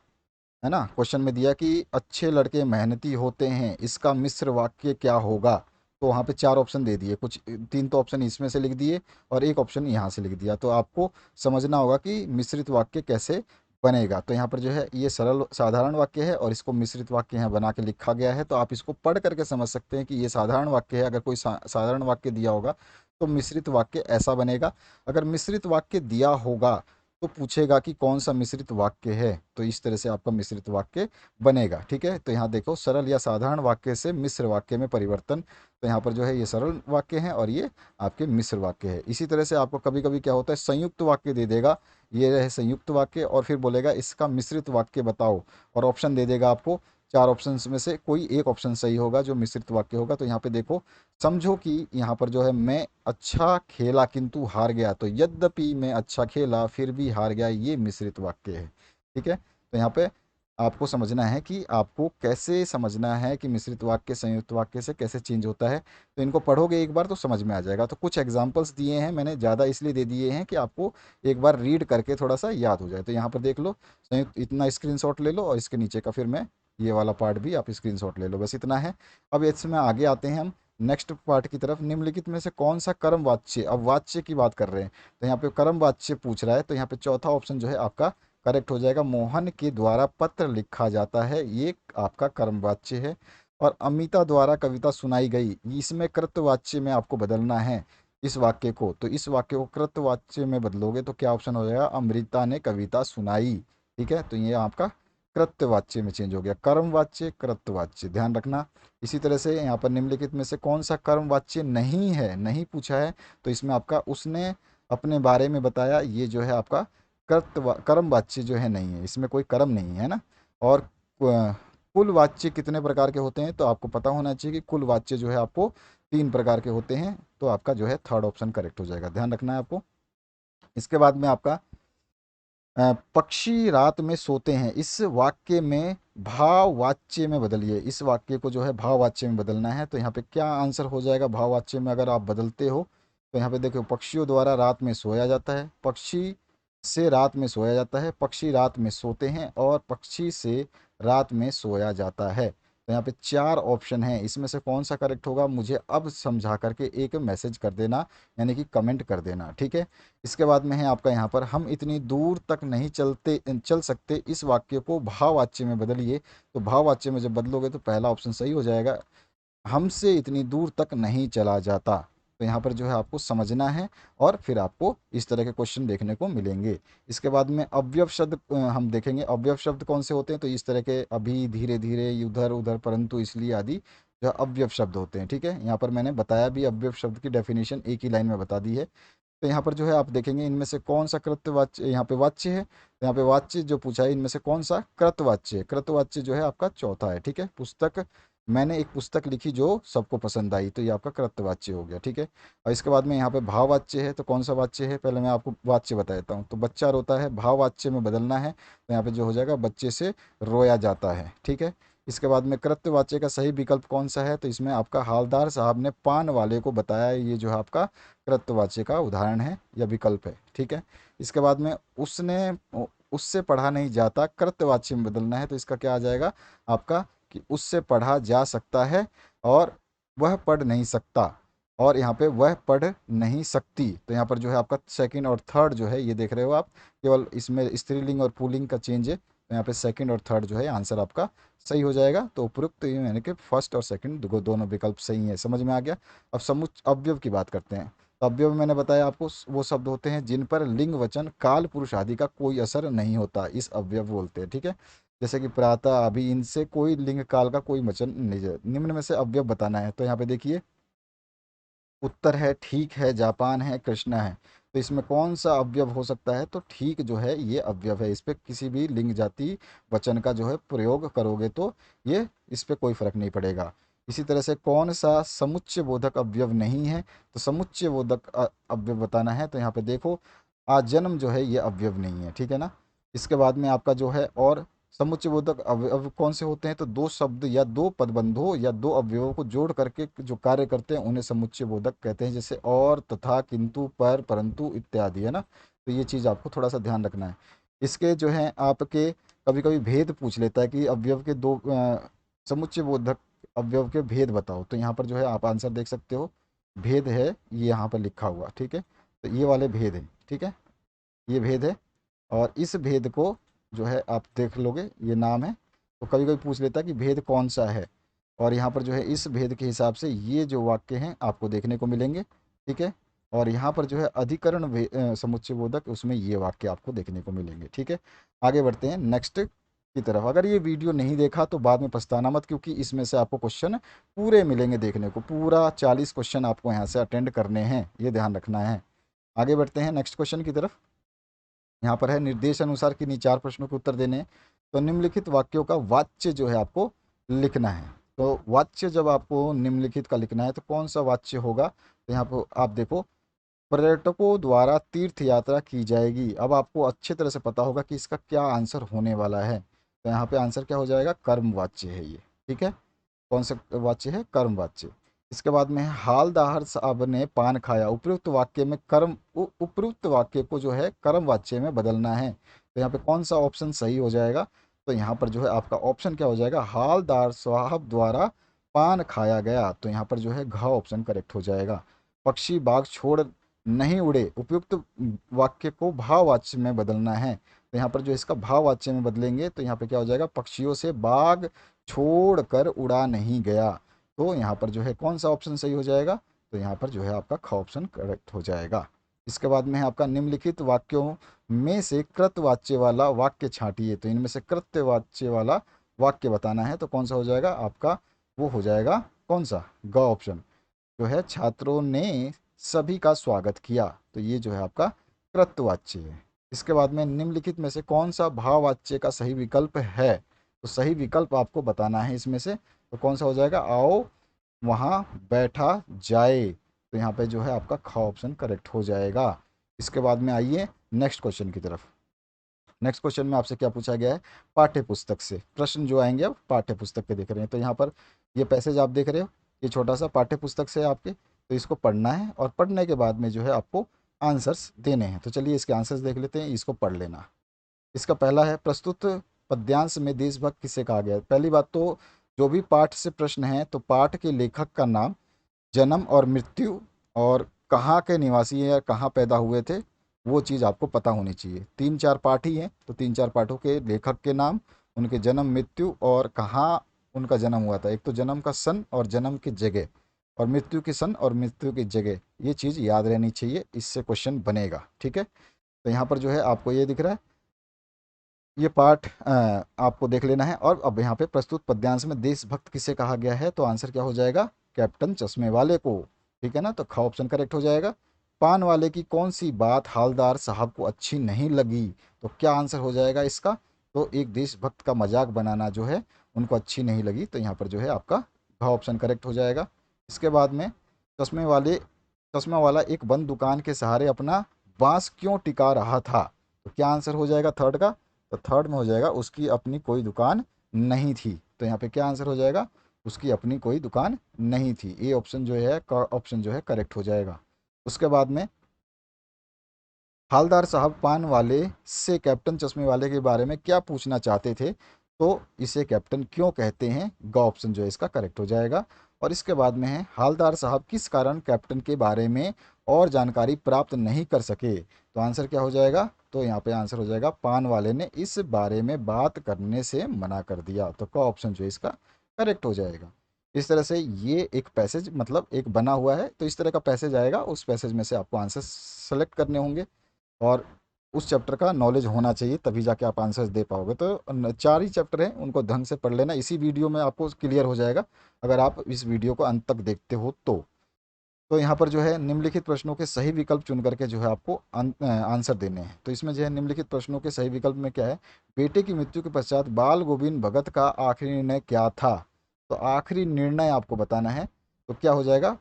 है ना, क्वेश्चन में दिया कि अच्छे लड़के मेहनती होते हैं, इसका मिश्र वाक्य क्या होगा। तो वहाँ पे चार ऑप्शन दे दिए, कुछ तीन तो ऑप्शन इसमें से लिख दिए और एक ऑप्शन यहाँ से लिख दिया। तो आपको समझना होगा कि मिश्रित वाक्य कैसे बनेगा। तो यहाँ पर जो है ये सरल साधारण वाक्य है और इसको मिश्रित वाक्य यहाँ बना के लिखा गया है। तो आप इसको पढ़ करके समझ सकते हैं कि ये साधारण वाक्य है। अगर कोई साधारण वाक्य दिया होगा तो मिश्रित वाक्य ऐसा बनेगा। अगर मिश्रित वाक्य दिया होगा तो पूछेगा कि कौन सा मिश्रित वाक्य है, तो इस तरह से आपका मिश्रित वाक्य बनेगा, ठीक है। तो यहाँ देखो सरल या साधारण वाक्य से मिश्र वाक्य में परिवर्तन। तो यहाँ पर जो है ये सरल वाक्य है और ये आपके मिश्र वाक्य है। इसी तरह से आपको कभी कभी क्या होता है, संयुक्त वाक्य दे देगा, ये रहे संयुक्त वाक्य, और फिर बोलेगा इसका मिश्रित वाक्य बताओ, और ऑप्शन दे देगा आपको। चार ऑप्शन में से कोई एक ऑप्शन सही होगा जो मिश्रित वाक्य होगा। तो यहाँ पे देखो, समझो कि यहाँ पर जो है मैं अच्छा खेला किंतु हार गया, तो यद्यपि मैं अच्छा खेला फिर भी हार गया, ये मिश्रित वाक्य है, ठीक है। तो यहाँ पे आपको समझना है कि आपको कैसे समझना है कि मिश्रित वाक्य संयुक्त वाक्य से कैसे चेंज होता है। तो इनको पढ़ोगे एक बार तो समझ में आ जाएगा। तो कुछ एग्जाम्पल्स दिए हैं मैंने, ज़्यादा इसलिए दे दिए हैं कि आपको एक बार रीड करके थोड़ा सा याद हो जाए। तो यहाँ पर देख लो, संयुक्त इतना स्क्रीनशॉट ले लो, और इसके नीचे का फिर मैं ये वाला पार्ट भी आप स्क्रीनशॉट ले लो, बस इतना है। अब इसमें आगे आते हैं हम नेक्स्ट पार्ट की तरफ। निम्नलिखित में से कौन सा कर्म वाच्य, अब वाच्य की बात कर रहे हैं, तो यहाँ पे कर्म वाच्य पूछ रहा है। तो यहाँ पे चौथा ऑप्शन जो है आपका करेक्ट हो जाएगा, मोहन के द्वारा पत्र लिखा जाता है, ये आपका कर्म वाच्य है। और अमिता द्वारा कविता सुनाई गई, इसमें कृतवाच्य में आपको बदलना है इस वाक्य को। तो इस वाक्य को कृतवाच्य में बदलोगे तो क्या ऑप्शन हो जाएगा, अमृता ने कविता सुनाई, ठीक है। तो ये आपका कृत्यवाच्य में चेंज हो गया, कर्मवाच्य कृत्यवाच्य, ध्यान रखना। इसी तरह से यहाँ पर निम्नलिखित में से कौन सा कर्मवाच्य नहीं है, नहीं पूछा है, तो इसमें आपका उसने अपने बारे में बताया, ये जो है आपका कर्मवाच्य जो है नहीं है, इसमें कोई कर्म नहीं है ना। और कुल वाच्य कितने प्रकार के होते हैं, तो आपको पता होना चाहिए कि कुल वाच्य जो है आपको 3 प्रकार के होते हैं, तो आपका जो है थर्ड ऑप्शन करेक्ट हो जाएगा, ध्यान रखना है आपको। इसके बाद में आपका पक्षी रात में सोते हैं, इस वाक्य में भाववाच्य में बदलिए, इस वाक्य को जो है भाववाच्य में बदलना है। तो यहाँ पे क्या आंसर हो जाएगा भाववाच्य में अगर आप बदलते हो, तो यहाँ पे देखो, पक्षियों द्वारा रात में सोया जाता है, पक्षी से रात में सोया जाता है, पक्षी रात में सोते हैं, और पक्षी से रात में सोया जाता है। तो यहाँ पे 4 ऑप्शन हैं, इसमें से कौन सा करेक्ट होगा मुझे अब समझा करके एक मैसेज कर देना, यानी कि कमेंट कर देना, ठीक है। इसके बाद में है आपका यहाँ पर, हम इतनी दूर तक नहीं चल सकते, इस वाक्य को भाववाच्य में बदलिए। तो भाववाच्य में जब बदलोगे तो पहला ऑप्शन सही हो जाएगा, हमसे इतनी दूर तक नहीं चला जाता। तो यहाँ पर जो है आपको समझना है, और फिर आपको इस तरह के क्वेश्चन देखने को मिलेंगे। इसके बाद में अवयव शब्द हम देखेंगे, अवयव शब्द कौन से होते हैं, तो इस तरह के अभी, धीरे धीरे, उधर उधर, परंतु, इसलिए आदि जो अवयव शब्द होते हैं, ठीक है। यहाँ पर मैंने बताया भी, अवयव शब्द की डेफिनेशन एक ही लाइन में बता दी है। तो यहाँ पर जो है आप देखेंगे, इनमें से कौन सा कृतवाच्य यहाँ पे वाच्य है, तो यहाँ पे वाच्य जो पूछा है, इनमें से कौन सा कृतवाच्य है, कृतवाच्य जो है आपका चौथा है, ठीक है। पुस्तक, मैंने एक पुस्तक लिखी जो सबको पसंद आई, तो ये आपका कृतवाच्य हो गया, ठीक है। और इसके बाद में यहाँ पे भाववाच्य है, तो कौन सा वाच्य है, पहले मैं आपको वाच्य बता देता हूँ। तो बच्चा रोता है, भाववाच्य में बदलना है, तो यहाँ पे जो हो जाएगा, बच्चे से रोया जाता है, ठीक है। इसके बाद में कृत्यवाच्य का सही विकल्प कौन सा है, तो इसमें आपका हालदार साहब ने पान वाले को बताया, ये जो है आपका कृत्यवाच्य का उदाहरण है या विकल्प है, ठीक है। इसके बाद में उसने, उससे पढ़ा नहीं जाता, कृत्यवाच्य में बदलना है, तो इसका क्या आ जाएगा आपका, कि उससे पढ़ा जा सकता है, और वह पढ़ नहीं सकता, और यहाँ पे वह पढ़ नहीं सकती। तो यहाँ पर जो है आपका सेकंड और थर्ड जो है, ये देख रहे हो आप, केवल इसमें स्त्रीलिंग और पुल्लिंग का चेंज है, तो यहाँ पे सेकंड और थर्ड जो है आंसर आपका सही हो जाएगा। तो उपयुक्त ये यानी कि फर्स्ट और सेकंड दोनों विकल्प सही है, समझ में आ गया। अब समुच्चय अवयव की बात करते हैं। तो अवयव में मैंने बताया आपको, वो शब्द होते हैं जिन पर लिंग वचन काल पुरुष आदि का कोई असर नहीं होता, इस अवयव बोलते हैं, ठीक है। जैसे कि प्रातः, अभी, इनसे कोई लिंग काल का कोई वचन नहीं है। निम्न में से अवयव बताना है, तो यहाँ पे देखिए, उत्तर है, ठीक है, जापान है, कृष्णा है। तो इसमें कौन सा अवयव हो सकता है, तो ठीक जो है ये अवयव है, इस पे किसी भी लिंग जाति वचन का जो है प्रयोग करोगे तो ये, इस पे कोई फर्क नहीं पड़ेगा। इसी तरह से कौन सा समुच्चय बोधक अवयव नहीं है, तो समुच्चय बोधक अवयव बताना है, तो यहाँ पे देखो, आजन्म जो है ये अवयव नहीं है, ठीक है ना। इसके बाद में आपका जो है, और समुच्चयबोधक अवयव कौन से होते हैं, तो दो शब्द या दो पदबंधों या दो अवयवों को जोड़ करके जो कार्य करते हैं उन्हें समुच्चयबोधक कहते हैं, जैसे और, तथा, किंतु, पर, परंतु इत्यादि, है ना। तो ये चीज़ आपको थोड़ा सा ध्यान रखना है। इसके जो है आपके, कभी कभी भेद पूछ लेता है कि अवयव के दो समुच्चयबोधक अवयव के भेद बताओ, तो यहाँ पर जो है आप आंसर देख सकते हो, भेद है ये यहाँ पर लिखा हुआ, ठीक है। तो ये वाले भेद है, ठीक है, ये भेद है, और इस भेद को जो है आप देख लोगे, ये नाम है। तो कभी कभी पूछ लेता है कि भेद कौन सा है, और यहाँ पर जो है इस भेद के हिसाब से ये जो वाक्य हैं आपको देखने को मिलेंगे, ठीक है। और यहाँ पर जो है अधिकरण समुच्चय बोधक, उसमें ये वाक्य आपको देखने को मिलेंगे, ठीक है। आगे बढ़ते हैं नेक्स्ट की तरफ। अगर ये वीडियो नहीं देखा तो बाद में पछताना मत, क्योंकि इसमें से आपको क्वेश्चन पूरे मिलेंगे देखने को, पूरा 40 क्वेश्चन आपको यहाँ से अटेंड करने हैं, ये ध्यान रखना है। आगे बढ़ते हैं नेक्स्ट क्वेश्चन की तरफ। यहाँ पर है, निर्देश अनुसार किन्हीं 4 प्रश्नों के उत्तर देने हैं। तो निम्नलिखित वाक्यों का वाच्य जो है आपको लिखना है। तो वाच्य जब आपको निम्नलिखित का लिखना है, तो कौन सा वाच्य होगा, तो यहाँ पर आप देखो, पर्यटकों द्वारा तीर्थ यात्रा की जाएगी। अब आपको अच्छे तरह से पता होगा कि इसका क्या आंसर होने वाला है, तो यहाँ पे आंसर क्या हो जाएगा, कर्म वाच्य है ये, ठीक है। कौन सा वाच्य है, कर्म वाच्य। इसके बाद में है, हालदार साहब ने पान खाया, उपयुक्त वाक्य में कर्म उपयुक्त वाक्य को जो है कर्म वाच्य में बदलना है। तो यहाँ पे कौन सा ऑप्शन सही हो जाएगा, तो यहाँ पर जो है आपका ऑप्शन क्या हो जाएगा, हालदार साहब द्वारा पान खाया गया, तो यहाँ पर जो है घ ऑप्शन करेक्ट हो जाएगा। पक्षी बाग छोड़ नहीं उड़े, उपयुक्त वाक्य को भाववाच्य में बदलना है, तो यहाँ पर जो इसका भाववाच्य में बदलेंगे, तो यहाँ पे क्या हो जाएगा, पक्षियों से बाग छोड़कर उड़ा नहीं गया। तो यहाँ पर जो है कौन सा ऑप्शन सही हो जाएगा, तो यहाँ पर जो है आपका ख ऑप्शन करेक्ट हो जाएगा। इसके बाद में है आपका निम्नलिखित वाक्यों में से कृतवाच्य वाला वाक्य छांटिए। तो इनमें से कृतवाच्य वाला वाक्य बताना है, तो कौन सा हो जाएगा आपका, वो हो जाएगा कौन सा, ग ऑप्शन जो है, छात्रों ने सभी का स्वागत किया। तो ये जो है आपका कृतवाच्य है। इसके बाद में निम्नलिखित में से कौन सा भाववाच्य का सही विकल्प है, तो सही विकल्प आपको बताना है इसमें से, तो कौन सा हो जाएगा, आओ वहाँ बैठा जाए। तो यहाँ पे जो है आपका ख ऑप्शन करेक्ट हो जाएगा। इसके बाद में आइए नेक्स्ट क्वेश्चन की तरफ। नेक्स्ट क्वेश्चन में आपसे क्या पूछा गया है, पाठ्य पुस्तक से प्रश्न जो आएंगे अब पाठ्य पुस्तक के देख रहे हैं। तो यहाँ पर ये पैसेज आप देख रहे हो, ये छोटा सा पाठ्य पुस्तक से आपके, तो इसको पढ़ना है और पढ़ने के बाद में जो है आपको आंसर्स देने हैं। तो चलिए इसके आंसर्स देख लेते हैं, इसको पढ़ लेना। इसका पहला है, प्रस्तुत पद्यांश में देशभक्त किसे कहा गया है। पहली बात तो जो भी पाठ से प्रश्न है तो पाठ के लेखक का नाम, जन्म और मृत्यु, और कहाँ के निवासी हैं या कहाँ पैदा हुए थे, वो चीज़ आपको पता होनी चाहिए। 3-4 पाठ ही हैं, तो 3-4 पाठों के लेखक के नाम, उनके जन्म मृत्यु और कहाँ उनका जन्म हुआ था। एक तो जन्म का सन और जन्म की जगह, और मृत्यु की सन और मृत्यु की जगह, ये चीज़ याद रहनी चाहिए, इससे क्वेश्चन बनेगा। ठीक है, तो यहाँ पर जो है आपको ये दिख रहा है, ये पाठ आपको देख लेना है। और अब यहाँ पे प्रस्तुत पद्यांश में देशभक्त किसे कहा गया है, तो आंसर क्या हो जाएगा, कैप्टन चश्मे वाले को। ठीक है ना, तो ख ऑप्शन करेक्ट हो जाएगा। पान वाले की कौन सी बात हालदार साहब को अच्छी नहीं लगी, तो क्या आंसर हो जाएगा इसका, तो एक देशभक्त का मजाक बनाना जो है उनको अच्छी नहीं लगी, तो यहाँ पर जो है आपका घ ऑप्शन करेक्ट हो जाएगा। इसके बाद में चश्मे वाले, चश्मा वाला एक बंद दुकान के सहारे अपना बांस क्यों टिका रहा था, तो क्या आंसर हो जाएगा थर्ड का, तो थर्ड में हो जाएगा उसकी अपनी कोई दुकान नहीं थी। तो यहाँ पे क्या आंसर हो जाएगा, उसकी अपनी कोई दुकान नहीं थी। ए ऑप्शन जो है ऑप्शन जो है करेक्ट हो जाएगा। उसके बाद में हालदार साहब पान वाले से कैप्टन चश्मे वाले के बारे में क्या पूछना चाहते थे, तो इसे कैप्टन क्यों कहते हैं, ग ऑप्शन जो है इसका करेक्ट हो जाएगा। और इसके बाद में है, हालदार साहब किस कारण कैप्टन के बारे में और जानकारी प्राप्त नहीं कर सके, तो आंसर क्या हो जाएगा, तो यहाँ पे आंसर हो जाएगा पान वाले ने इस बारे में बात करने से मना कर दिया। तो क ऑप्शन जो है इसका करेक्ट हो जाएगा। इस तरह से ये एक पैसेज मतलब एक बना हुआ है, तो इस तरह का पैसेज आएगा, उस पैसेज में से आपको आंसर सेलेक्ट करने होंगे और उस चैप्टर का नॉलेज होना चाहिए, तभी जाके आप आंसर्स दे पाओगे। तो 4 ही चैप्टर हैं, उनको ढंग से पढ़ लेना, इसी वीडियो में आपको क्लियर हो जाएगा अगर आप इस वीडियो को अंत तक देखते हो तो। तो यहाँ पर जो है निम्नलिखित प्रश्नों के सही विकल्प चुन करके जो है आपको आंसर देने हैं। तो इसमें जो है निम्नलिखित प्रश्नों के सही विकल्प में क्या है, बेटे की मृत्यु के पश्चात बाल गोविंद भगत का आखिरी निर्णय क्या था, तो आखिरी निर्णय आपको बताना है। तो क्या हो जाएगा,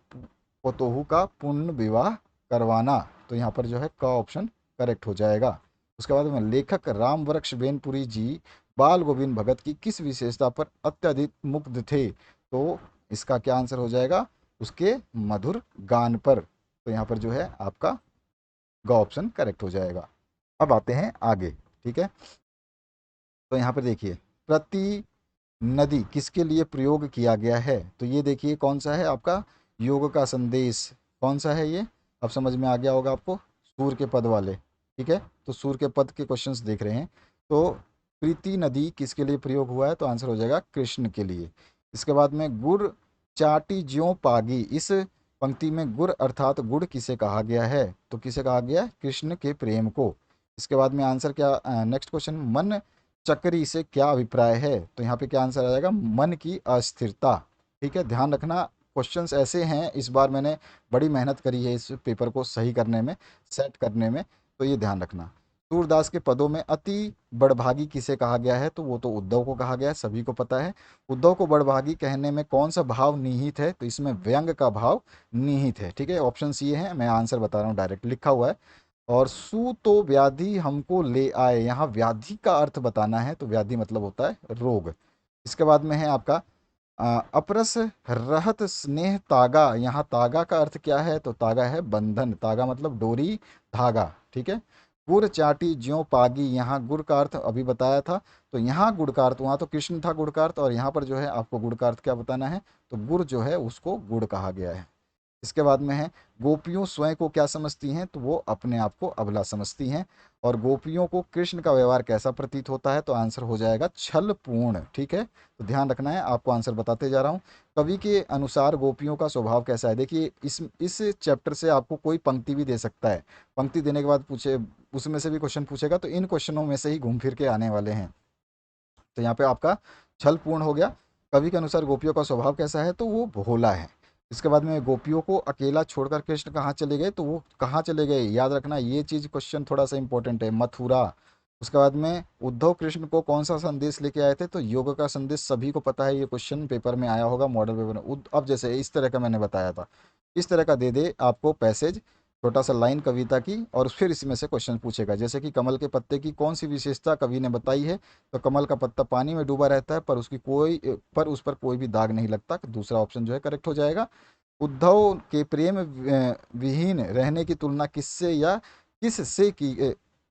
पोतोहू का पूर्ण विवाह करवाना। तो यहाँ पर जो है का ऑप्शन करेक्ट हो जाएगा। उसके बाद में लेखक राम वृक्ष बेनपुरी जी बाल गोविंद भगत की किस विशेषता पर अत्यधिक मुग्ध थे, तो इसका क्या आंसर हो जाएगा, उसके मधुर गान पर। तो यहाँ पर जो है आपका ग ऑप्शन करेक्ट हो जाएगा। अब आते हैं आगे। ठीक है, तो यहाँ पर देखिए, प्रति नदी किसके लिए प्रयोग किया गया है, तो ये देखिए कौन सा है आपका, योग का संदेश। कौन सा है ये, अब समझ में आ गया होगा आपको, सूर्य के पद वाले। ठीक है, तो सूर्य के पद के क्वेश्चंस देख रहे हैं। तो प्रीति नदी किसके लिए प्रयोग हुआ है, तो आंसर हो जाएगा कृष्ण के लिए। इसके बाद में गुड़ चाटी ज्यों पागी, इस पंक्ति में गुड़ अर्थात गुड़ किसे कहा गया है, तो किसे कहा गया है, कृष्ण के प्रेम को। इसके बाद में आंसर क्या, नेक्स्ट क्वेश्चन, मन चक्री से क्या अभिप्राय है, तो यहाँ पे क्या आंसर आ जाएगा, मन की अस्थिरता। ठीक है, ध्यान रखना क्वेश्चंस ऐसे हैं, इस बार मैंने बड़ी मेहनत करी है इस पेपर को सही करने में, सेट करने में, तो ये ध्यान रखना। सूरदास के पदों में अति बड़भागी किसे कहा गया है, तो वो तो उद्धव को कहा गया है, सभी को पता है। उद्धव को बड़भागी कहने में कौन सा भाव निहित है, तो इसमें व्यंग का भाव निहित है। ठीक है, ऑप्शन ये है, मैं आंसर बता रहा हूँ, डायरेक्ट लिखा हुआ है। और सु तो व्याधि हमको ले आए, यहाँ व्याधि का अर्थ बताना है, तो व्याधि मतलब होता है रोग। इसके बाद में है आपका अपरस रहत स्नेह तागा, यहाँ तागा का अर्थ क्या है, तो तागा है बंधन, तागा मतलब डोरी, धागा। ठीक है, गुड़ चाटी ज्यों पागी, यहाँ गुड़ का अर्थ अभी बताया था, तो यहाँ गुड़ का अर्थ, वहाँ तो कृष्ण था गुड़ का अर्थ, और यहाँ पर जो है आपको गुड़ का अर्थ क्या बताना है, तो गुड़ जो है उसको गुड़ कहा गया है। इसके बाद में है गोपियों स्वयं को क्या समझती हैं, तो वो अपने आप को अबला समझती हैं। और गोपियों को कृष्ण का व्यवहार कैसा प्रतीत होता है, तो आंसर हो जाएगा छल पूर्ण। ठीक है, तो ध्यान रखना है, आपको आंसर बताते जा रहा हूँ। कवि के अनुसार गोपियों का स्वभाव कैसा है, देखिए इस चैप्टर से आपको कोई पंक्ति भी दे सकता है, पंक्ति देने के बाद पूछे उसमें से भी क्वेश्चन पूछेगा, तो इन क्वेश्चनों में से ही घूम फिर के आने वाले हैं। तो यहाँ पे आपका छल पूर्ण हो गया। कवि के अनुसार गोपियों का स्वभाव कैसा है, तो वो भोला है। इसके बाद में गोपियों को अकेला छोड़कर कृष्ण कहाँ चले गए, तो वो कहाँ चले गए, याद रखना ये चीज़, क्वेश्चन थोड़ा सा इंपॉर्टेंट है, मथुरा। उसके बाद में उद्धव कृष्ण को कौन सा संदेश लेके आए थे, तो योग का संदेश, सभी को पता है, ये क्वेश्चन पेपर में आया होगा, मॉडल पेपर में। अब जैसे इस तरह का मैंने बताया था, इस तरह का दे दे आपको पैसेज, छोटा सा लाइन कविता की, और फिर इसमें से क्वेश्चन पूछेगा, जैसे कि कमल के पत्ते की कौन सी विशेषता कवि ने बताई है, तो कमल का पत्ता पानी में डूबा रहता है, पर उस पर कोई भी दाग नहीं लगता, दूसरा ऑप्शन जो है करेक्ट हो जाएगा। उद्धव के प्रेम विहीन रहने की तुलना किससे या किस से की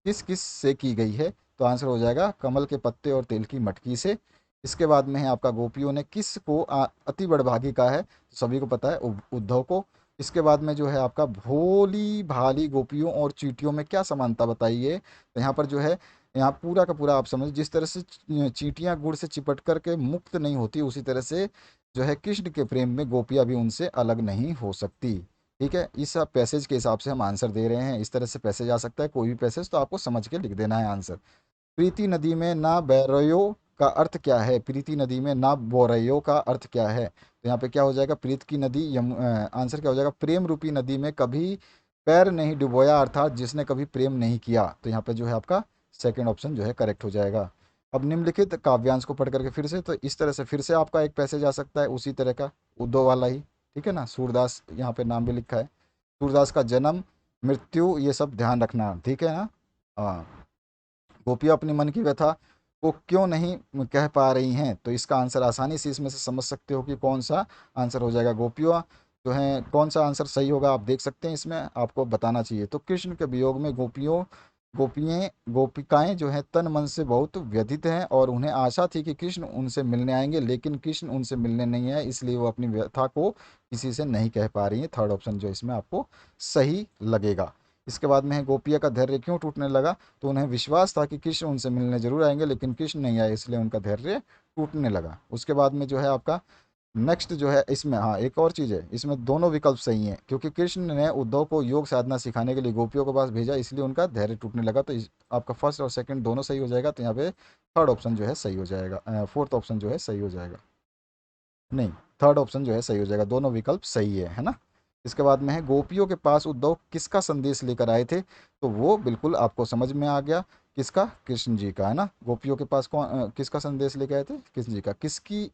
किस किस से की गई है, तो आंसर हो जाएगा कमल के पत्ते और तेल की मटकी से। इसके बाद में है आपका गोपियों ने किस को अति बड़भागी कहा है, तो सभी को पता है उद्धव को। इसके बाद में जो है आपका भोली भाली गोपियों और चींटियों में क्या समानता बताइए, तो यहाँ पर जो है, यहाँ पूरा का पूरा आप समझ, जिस तरह से चींटियां गुड़ से चिपट करके मुक्त नहीं होती, उसी तरह से जो है कृष्ण के प्रेम में गोपियां भी उनसे अलग नहीं हो सकती। ठीक है, इस पैसेज के हिसाब से हम आंसर दे रहे हैं, इस तरह से पैसेज आ सकता है, कोई भी पैसेज, तो आपको समझ के लिख देना है आंसर। प्रीति नदी में ना बैरयो का अर्थ क्या है, प्रीति नदी में ना बोरयो का अर्थ क्या है, तो यहाँ पे क्या हो जाएगा, प्रीत की नदी आंसर क्या हो जाएगा, प्रेम रूपी नदी में कभी पैर नहीं डुबोया, अर्थात जिसने कभी प्रेम नहीं किया, तो यहाँ पे जो है आपका सेकंड ऑप्शन जो है करेक्ट हो जाएगा। अब निम्नलिखित काव्यांश को पढ़ करके फिर से, तो इस तरह से फिर से आपका एक पैसेज आ सकता है उसी तरह का, उद्धव वाला ही। ठीक है ना, सूरदास यहाँ पे नाम भी लिखा है, सूरदास का जन्म, मृत्यु, ये सब ध्यान रखना, ठीक है ना। हाँ, गोपियाँ अपनी मन की व्यथा को क्यों नहीं कह पा रही हैं, तो इसका आंसर आसानी से इसमें से समझ सकते हो कि कौन सा आंसर हो जाएगा। गोपियाँ जो हैं, कौन सा आंसर सही होगा आप देख सकते हैं, इसमें आपको बताना चाहिए। तो कृष्ण के वियोग में गोपिकाएं जो हैं तन मन से बहुत व्यथित हैं, और उन्हें आशा थी कि कृष्ण उनसे मिलने आएंगे, लेकिन कृष्ण उनसे मिलने नहीं आए, इसलिए वो अपनी व्यथा को किसी से नहीं कह पा रही हैं। थर्ड ऑप्शन जो इसमें आपको सही लगेगा। इसके बाद में है गोपिया का धैर्य क्यों टूटने लगा, तो उन्हें विश्वास था कि कृष्ण उनसे मिलने जरूर आएंगे, लेकिन कृष्ण नहीं आए, इसलिए उनका धैर्य टूटने लगा। उसके बाद में जो है आपका नेक्स्ट जो है इसमें, हाँ एक और चीज़ है, इसमें दोनों विकल्प सही हैं, क्योंकि कृष्ण ने उद्धव को योग साधना सिखाने के लिए गोपियों के पास भेजा, इसलिए उनका धैर्य टूटने लगा। तो आपका फर्स्ट और सेकंड दोनों सही हो जाएगा, तो यहाँ पे थर्ड ऑप्शन जो है सही हो जाएगा, फोर्थ ऑप्शन जो है सही हो जाएगा, नहीं, थर्ड ऑप्शन जो है सही हो जाएगा, दोनों विकल्प सही है ना। इसके बाद में है गोपियों के पास उद्धव किसका संदेश लेकर आए थे, तो वो बिल्कुल आपको समझ में आ गया, किसका, कृष्ण जी का, है ना। गोपियों के पास किसका संदेश लेकर आए थे, कृष्ण जी का।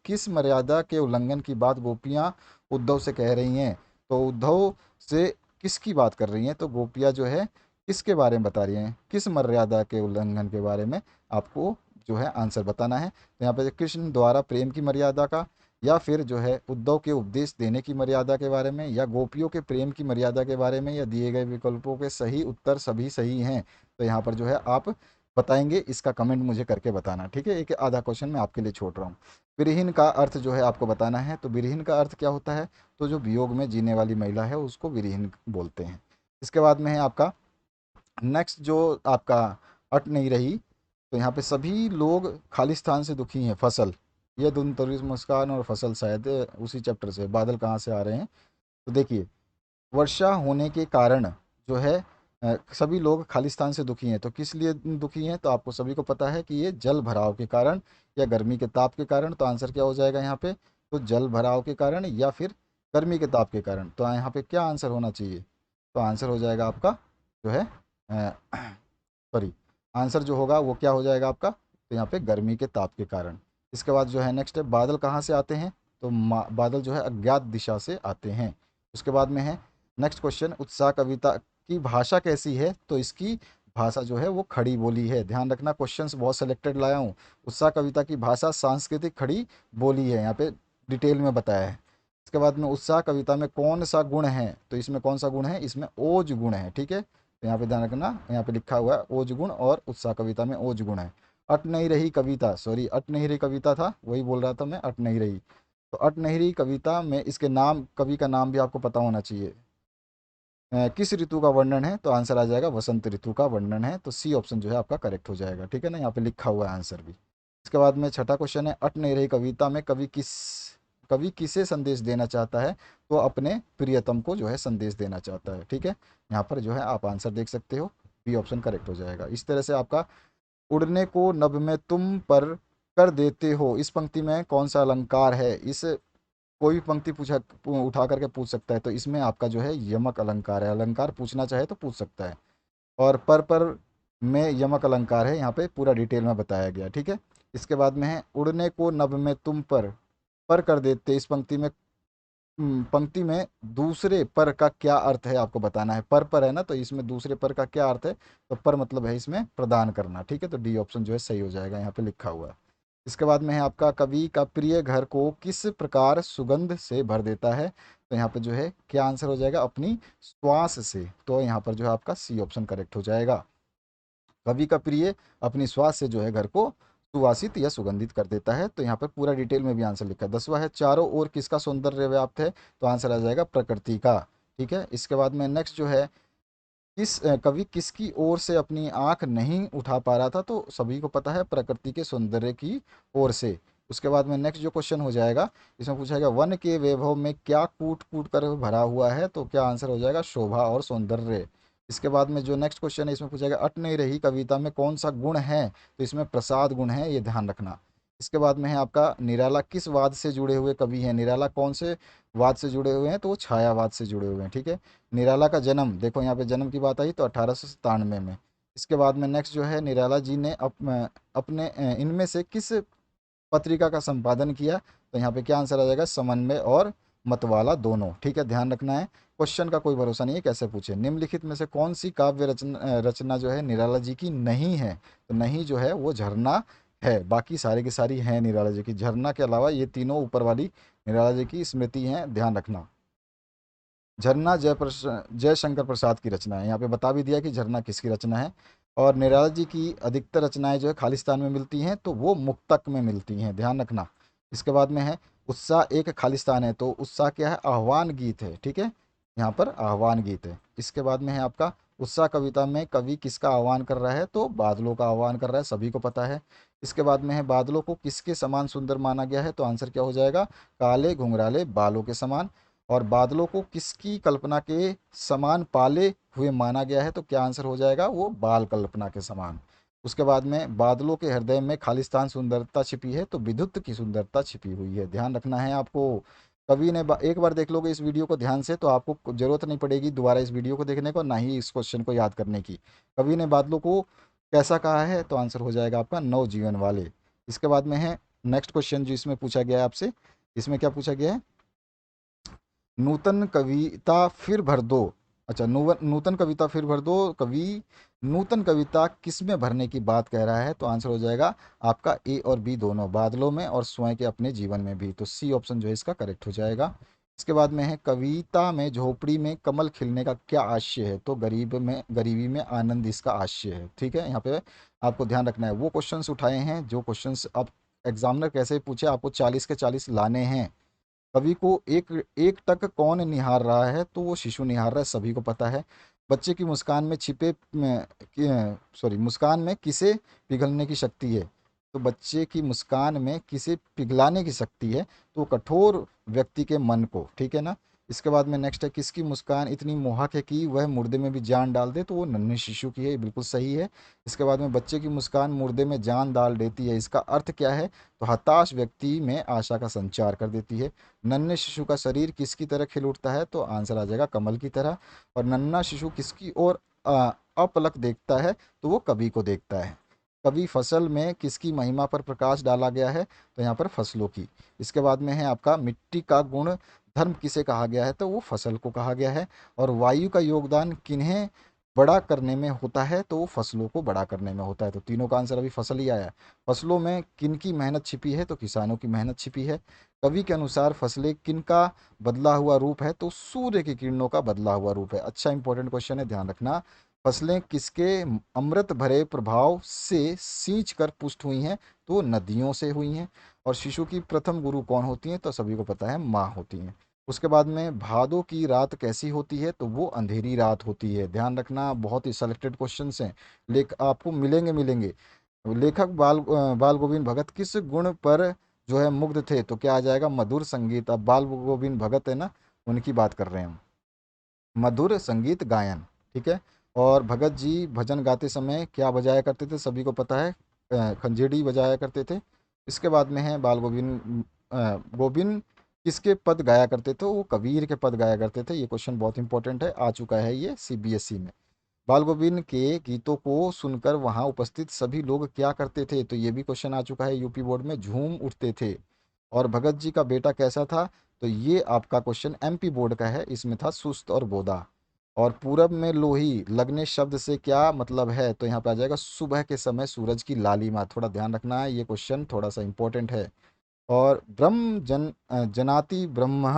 किस मर्यादा के उल्लंघन की बात गोपियाँ उद्धव से कह रही हैं, तो उद्धव से किसकी बात कर रही हैं, तो गोपियाँ जो है किसके बारे में बता रही हैं, किस मर्यादा के उल्लंघन के बारे में आपको जो है आंसर बताना है। तो यहाँ पे कृष्ण द्वारा प्रेम की मर्यादा का, या फिर जो है उद्धव के उपदेश देने की मर्यादा के बारे में, या गोपियों के प्रेम की मर्यादा के बारे में, या दिए गए विकल्पों के सही उत्तर सभी सही हैं, तो यहाँ पर जो है आप बताएंगे, इसका कमेंट मुझे करके बताना, ठीक है। एक आधा क्वेश्चन मैं आपके लिए छोड़ रहा हूँ। विरहीन का अर्थ जो है आपको बताना है, तो विरहीन का अर्थ क्या होता है, तो जो वियोग में जीने वाली महिला है उसको विरहीन बोलते हैं। इसके बाद में है आपका नेक्स्ट जो आपका अट नहीं रही, तो यहाँ पे सभी लोग खालिस्तान से दुखी हैं, फसल, ये धुन तरी मुस्कान और फसल शायद उसी चैप्टर से, बादल कहाँ से आ रहे हैं, तो देखिए वर्षा होने के कारण जो है सभी लोग खालिस्तान से दुखी हैं, तो किस लिए दुखी हैं, तो आपको सभी को पता है कि ये जल भराव के कारण या गर्मी के ताप के कारण, तो आंसर क्या हो जाएगा यहाँ पे, तो जल भराव के कारण या फिर गर्मी के ताप के कारण, तो यहाँ पे क्या आंसर होना चाहिए, तो आंसर हो जाएगा आपका जो है सॉरी, आंसर जो होगा वो क्या हो जाएगा आपका, तो यहाँ पे गर्मी के ताप के कारण। इसके बाद जो है नेक्स्ट है बादल कहाँ से आते हैं, तो बादल जो है अज्ञात दिशा से आते हैं। उसके बाद में है नेक्स्ट क्वेश्चन, उत्साह कविता की भाषा कैसी है, तो इसकी भाषा जो है वो खड़ी बोली है, ध्यान रखना, क्वेश्चंस बहुत सेलेक्टेड लाया हूँ। उत्साह कविता की भाषा सांस्कृतिक खड़ी बोली है, यहाँ पे डिटेल में बताया है। इसके बाद में उत्साह कविता में कौन सा गुण है, तो इसमें कौन सा गुण है, इसमें ओज गुण है, ठीक है, तो यहाँ पे ध्यान रखना, यहाँ पे लिखा हुआ है ओज गुण, और उत्साह कविता में ओज गुण है। अट नहीं रही कविता, सॉरी अट नहीं रही कविता था, वही बोल रहा था मैं, अट नहीं रही, तो अटनहरी कविता में इसके नाम, कवि का नाम भी आपको पता होना चाहिए। किस ऋतु का वर्णन है, तो आंसर आ जाएगा वसंत ऋतु का वर्णन है। तो सी ऑप्शन जो है आपका करेक्ट हो जाएगा, ठीक है ना, यहाँ पे लिखा हुआ है आंसर भी। इसके बाद में छठा क्वेश्चन है, अट नहीं रही कविता में कवि किसे संदेश देना चाहता है, तो अपने प्रियतम को जो है संदेश देना चाहता है, ठीक है। यहाँ पर जो है आप आंसर देख सकते हो, बी ऑप्शन करेक्ट हो जाएगा। इस तरह से आपका उड़ने को नभ में तुम पर कर देते हो, इस पंक्ति में कौन सा अलंकार है, इस कोई भी पंक्ति पूछा उठा करके पूछ सकता है, तो इसमें आपका जो है यमक अलंकार है। अलंकार पूछना चाहे तो पूछ सकता है। और पर में यमक अलंकार है, यहाँ पे पूरा डिटेल में बताया गया, ठीक है। इसके बाद में है उड़ने को नभ में तुम पर कर देते, इस पंक्ति में पंक्ति में दूसरे पर का क्या अर्थ है आपको बताना है। पर है ना, तो इसमें दूसरे पर का क्या अर्थ है, तो पर मतलब है इसमें प्रदान करना, ठीक है। तो डी ऑप्शन जो है सही हो जाएगा, यहाँ पे लिखा हुआ है। इसके बाद में है आपका कवि का प्रिय घर को किस प्रकार सुगंध से भर देता है, तो यहाँ पे जो है क्या आंसर हो जाएगा, अपनी श्वास से। तो यहाँ पर जो है आपका सी ऑप्शन करेक्ट हो जाएगा। कवि का प्रिय अपनी श्वास से जो है घर को सुवासित या सुगंधित कर देता है। तो यहाँ पर पूरा डिटेल में भी आंसर लिखा है। 10वां है, चारों ओर किसका सौंदर्य व्याप्त है, तो आंसर आ जाएगा प्रकृति का, ठीक है। इसके बाद में नेक्स्ट जो है, कवि किसकी ओर से अपनी आंख नहीं उठा पा रहा था, तो सभी को पता है प्रकृति के सौंदर्य की ओर से। उसके बाद में नेक्स्ट जो क्वेश्चन हो जाएगा, इसमें पूछा गया वन के वैभव में क्या कूट कूट कर भरा हुआ है, तो क्या आंसर हो जाएगा, शोभा और सौंदर्य। इसके बाद में जो नेक्स्ट क्वेश्चन है, इसमें पूछा गया अट नहीं रही कविता में कौन सा गुण है, तो इसमें प्रसाद गुण है, ये ध्यान रखना। इसके बाद में है आपका निराला किस वाद से जुड़े हुए कवि हैं, निराला कौन से वाद से जुड़े हुए हैं, तो वो छायावाद से जुड़े हुए हैं, ठीक है। निराला का जन्म, देखो यहाँ पे जन्म की बात आई तो 1897 में। इसके बाद में नेक्स्ट जो है, निराला जी ने अपने इनमें से किस पत्रिका का संपादन किया, तो यहाँ पे क्या आंसर आ जाएगा, समन्वय और मतवाला दोनों, ठीक है, ध्यान रखना है। क्वेश्चन का कोई भरोसा नहीं है कैसे पूछे। निम्नलिखित में से कौन सी काव्य रचना जो है निराला जी की नहीं है, तो नहीं जो है वो झरना है, बाकी सारी की सारी हैं निराला जी की। झरना के अलावा ये तीनों ऊपर वाली निराला जी की स्मृति हैं, ध्यान रखना। झरना जयशंकर प्रसाद की रचना है, यहाँ पे बता भी दिया कि झरना किसकी रचना है। और निराला जी की अधिकतर रचनाएं जो है खालिस्तान में मिलती हैं, तो वो मुक्तक में मिलती हैं, ध्यान रखना। इसके बाद में है उत्साह एक खालिस्तान है, तो उत्साह क्या है, आह्वान गीत है, ठीक है, यहाँ पर आह्वान गीत है। इसके बाद में है आपका उत्साह कविता में कवि किसका आह्वान कर रहा है, तो बादलों का आह्वान कर रहा है, सभी को पता है। इसके बाद में है बादलों को किसके समान सुंदर माना गया है, तो आंसर क्या हो जाएगा, काले घुंघराले बालों के समान। और बादलों को किसकी कल्पना के समान पाले हुए माना गया है, तो क्या आंसर हो जाएगा, वो बाल कल्पना के समान। उसके बाद में बादलों के हृदय में खालिस्तान सुंदरता छिपी है, तो विद्युत की सुंदरता छिपी हुई है, ध्यान रखना है आपको। कवि ने एक बार देख लोगे इस वीडियो को ध्यान से, तो आपको जरूरत नहीं पड़ेगी दोबारा इस वीडियो को देखने को, ना ही इस क्वेश्चन को याद करने की। कवि ने बादलों को कैसा कहा है, तो आंसर हो जाएगा आपका नवजीवन वाले। इसके बाद में है नेक्स्ट क्वेश्चन जो इसमें पूछा गया है आपसे, इसमें क्या पूछा गया है, नूतन कविता फिर भर दो। अच्छा, नूतन कविता फिर भर दो, कवि नूतन कविता किस में भरने की बात कह रहा है, तो आंसर हो जाएगा आपका ए और बी दोनों, बादलों में और स्वयं के अपने जीवन में भी। तो सी ऑप्शन जो है इसका करेक्ट हो जाएगा। इसके बाद में है कविता में झोपड़ी में कमल खिलने का क्या आशय है, तो गरीबी में आनंद इसका आशय है, ठीक है। यहाँ पे आपको ध्यान रखना है, वो क्वेश्चंस उठाए हैं जो क्वेश्चंस आप एग्जामिनर कैसे पूछे, आपको 40 के 40 लाने हैं। कवि को एक एक टक कौन निहार रहा है, तो वो शिशु निहार रहा है, सभी को पता है। बच्चे की मुस्कान में मुस्कान में किसे पिघलने की शक्ति है, तो बच्चे की मुस्कान में किसे पिघलाने की शक्ति है, तो कठोर व्यक्ति के मन को, ठीक है ना। इसके बाद में नेक्स्ट है, किसकी मुस्कान इतनी मोहक है कि वह मुर्दे में भी जान डाल दे, तो वो नन्हे शिशु की है, ये बिल्कुल सही है। इसके बाद में बच्चे की मुस्कान मुर्दे में जान डाल देती है, इसका अर्थ क्या है, तो हताश व्यक्ति में आशा का संचार कर देती है। नन्हे शिशु का शरीर किसकी तरह खिल उठता है, तो आंसर आ जाएगा कमल की तरह। और नन्हा शिशु किसकी ओर अपलक देखता है, तो वो कवि को देखता है। कवि फसल में किसकी महिमा पर प्रकाश डाला गया है, तो यहाँ पर फसलों की। इसके बाद में है आपका मिट्टी का गुण धर्म किसे कहा गया है, तो वो फसल को कहा गया है। और वायु का योगदान किन्हें बड़ा करने में होता है, तो वो फसलों को बड़ा करने में होता है। तो तीनों का आंसर अभी फसल ही आया है। फसलों में किन की मेहनत छिपी है, तो किसानों की मेहनत छिपी है। कवि के अनुसार फसलें किन का बदला हुआ रूप है, तो सूर्य की किरणों का बदला हुआ रूप है। अच्छा इंपॉर्टेंट क्वेश्चन है, ध्यान रखना। फसलें किसके अमृत भरे प्रभाव से सींच कर पुष्ट हुई हैं? तो नदियों से हुई हैं। और शिशु की प्रथम गुरु कौन होती हैं? तो सभी को पता है, माँ होती हैं। उसके बाद में भादों की रात कैसी होती है? तो वो अंधेरी रात होती है। ध्यान रखना, बहुत ही सेलेक्टेड क्वेश्चंस हैं, आपको मिलेंगे मिलेंगे। लेखक बाल गोविंद भगत किस गुण पर जो है मुग्ध थे? तो क्या आ जाएगा? मधुर संगीत। अब बाल गोविंद भगत है ना, उनकी बात कर रहे हैं हम। मधुर संगीत गायन, ठीक है। और भगत जी भजन गाते समय क्या बजाया करते थे? सभी को पता है, खंजेड़ी बजाया करते थे। इसके बाद में है बाल गोविंद गोविंद किसके पद गाया करते थे? वो कबीर के पद गाया करते थे। ये क्वेश्चन बहुत इंपॉर्टेंट है, आ चुका है ये सीबीएसई में। बाल गोविंद के गीतों को सुनकर वहां उपस्थित सभी लोग क्या करते थे? तो ये भी क्वेश्चन आ चुका है यूपी बोर्ड में, झूम उठते थे। और भगत जी का बेटा कैसा था? तो ये आपका क्वेश्चन एमपी बोर्ड का है, इसमें था सुस्त और बोदा। और पूरब में लोही लगने शब्द से क्या मतलब है? तो यहाँ पे आ जाएगा सुबह के समय सूरज की लालिमा। थोड़ा ध्यान रखना है, ये क्वेश्चन थोड़ा सा इंपॉर्टेंट है। और जनाति ब्रह्म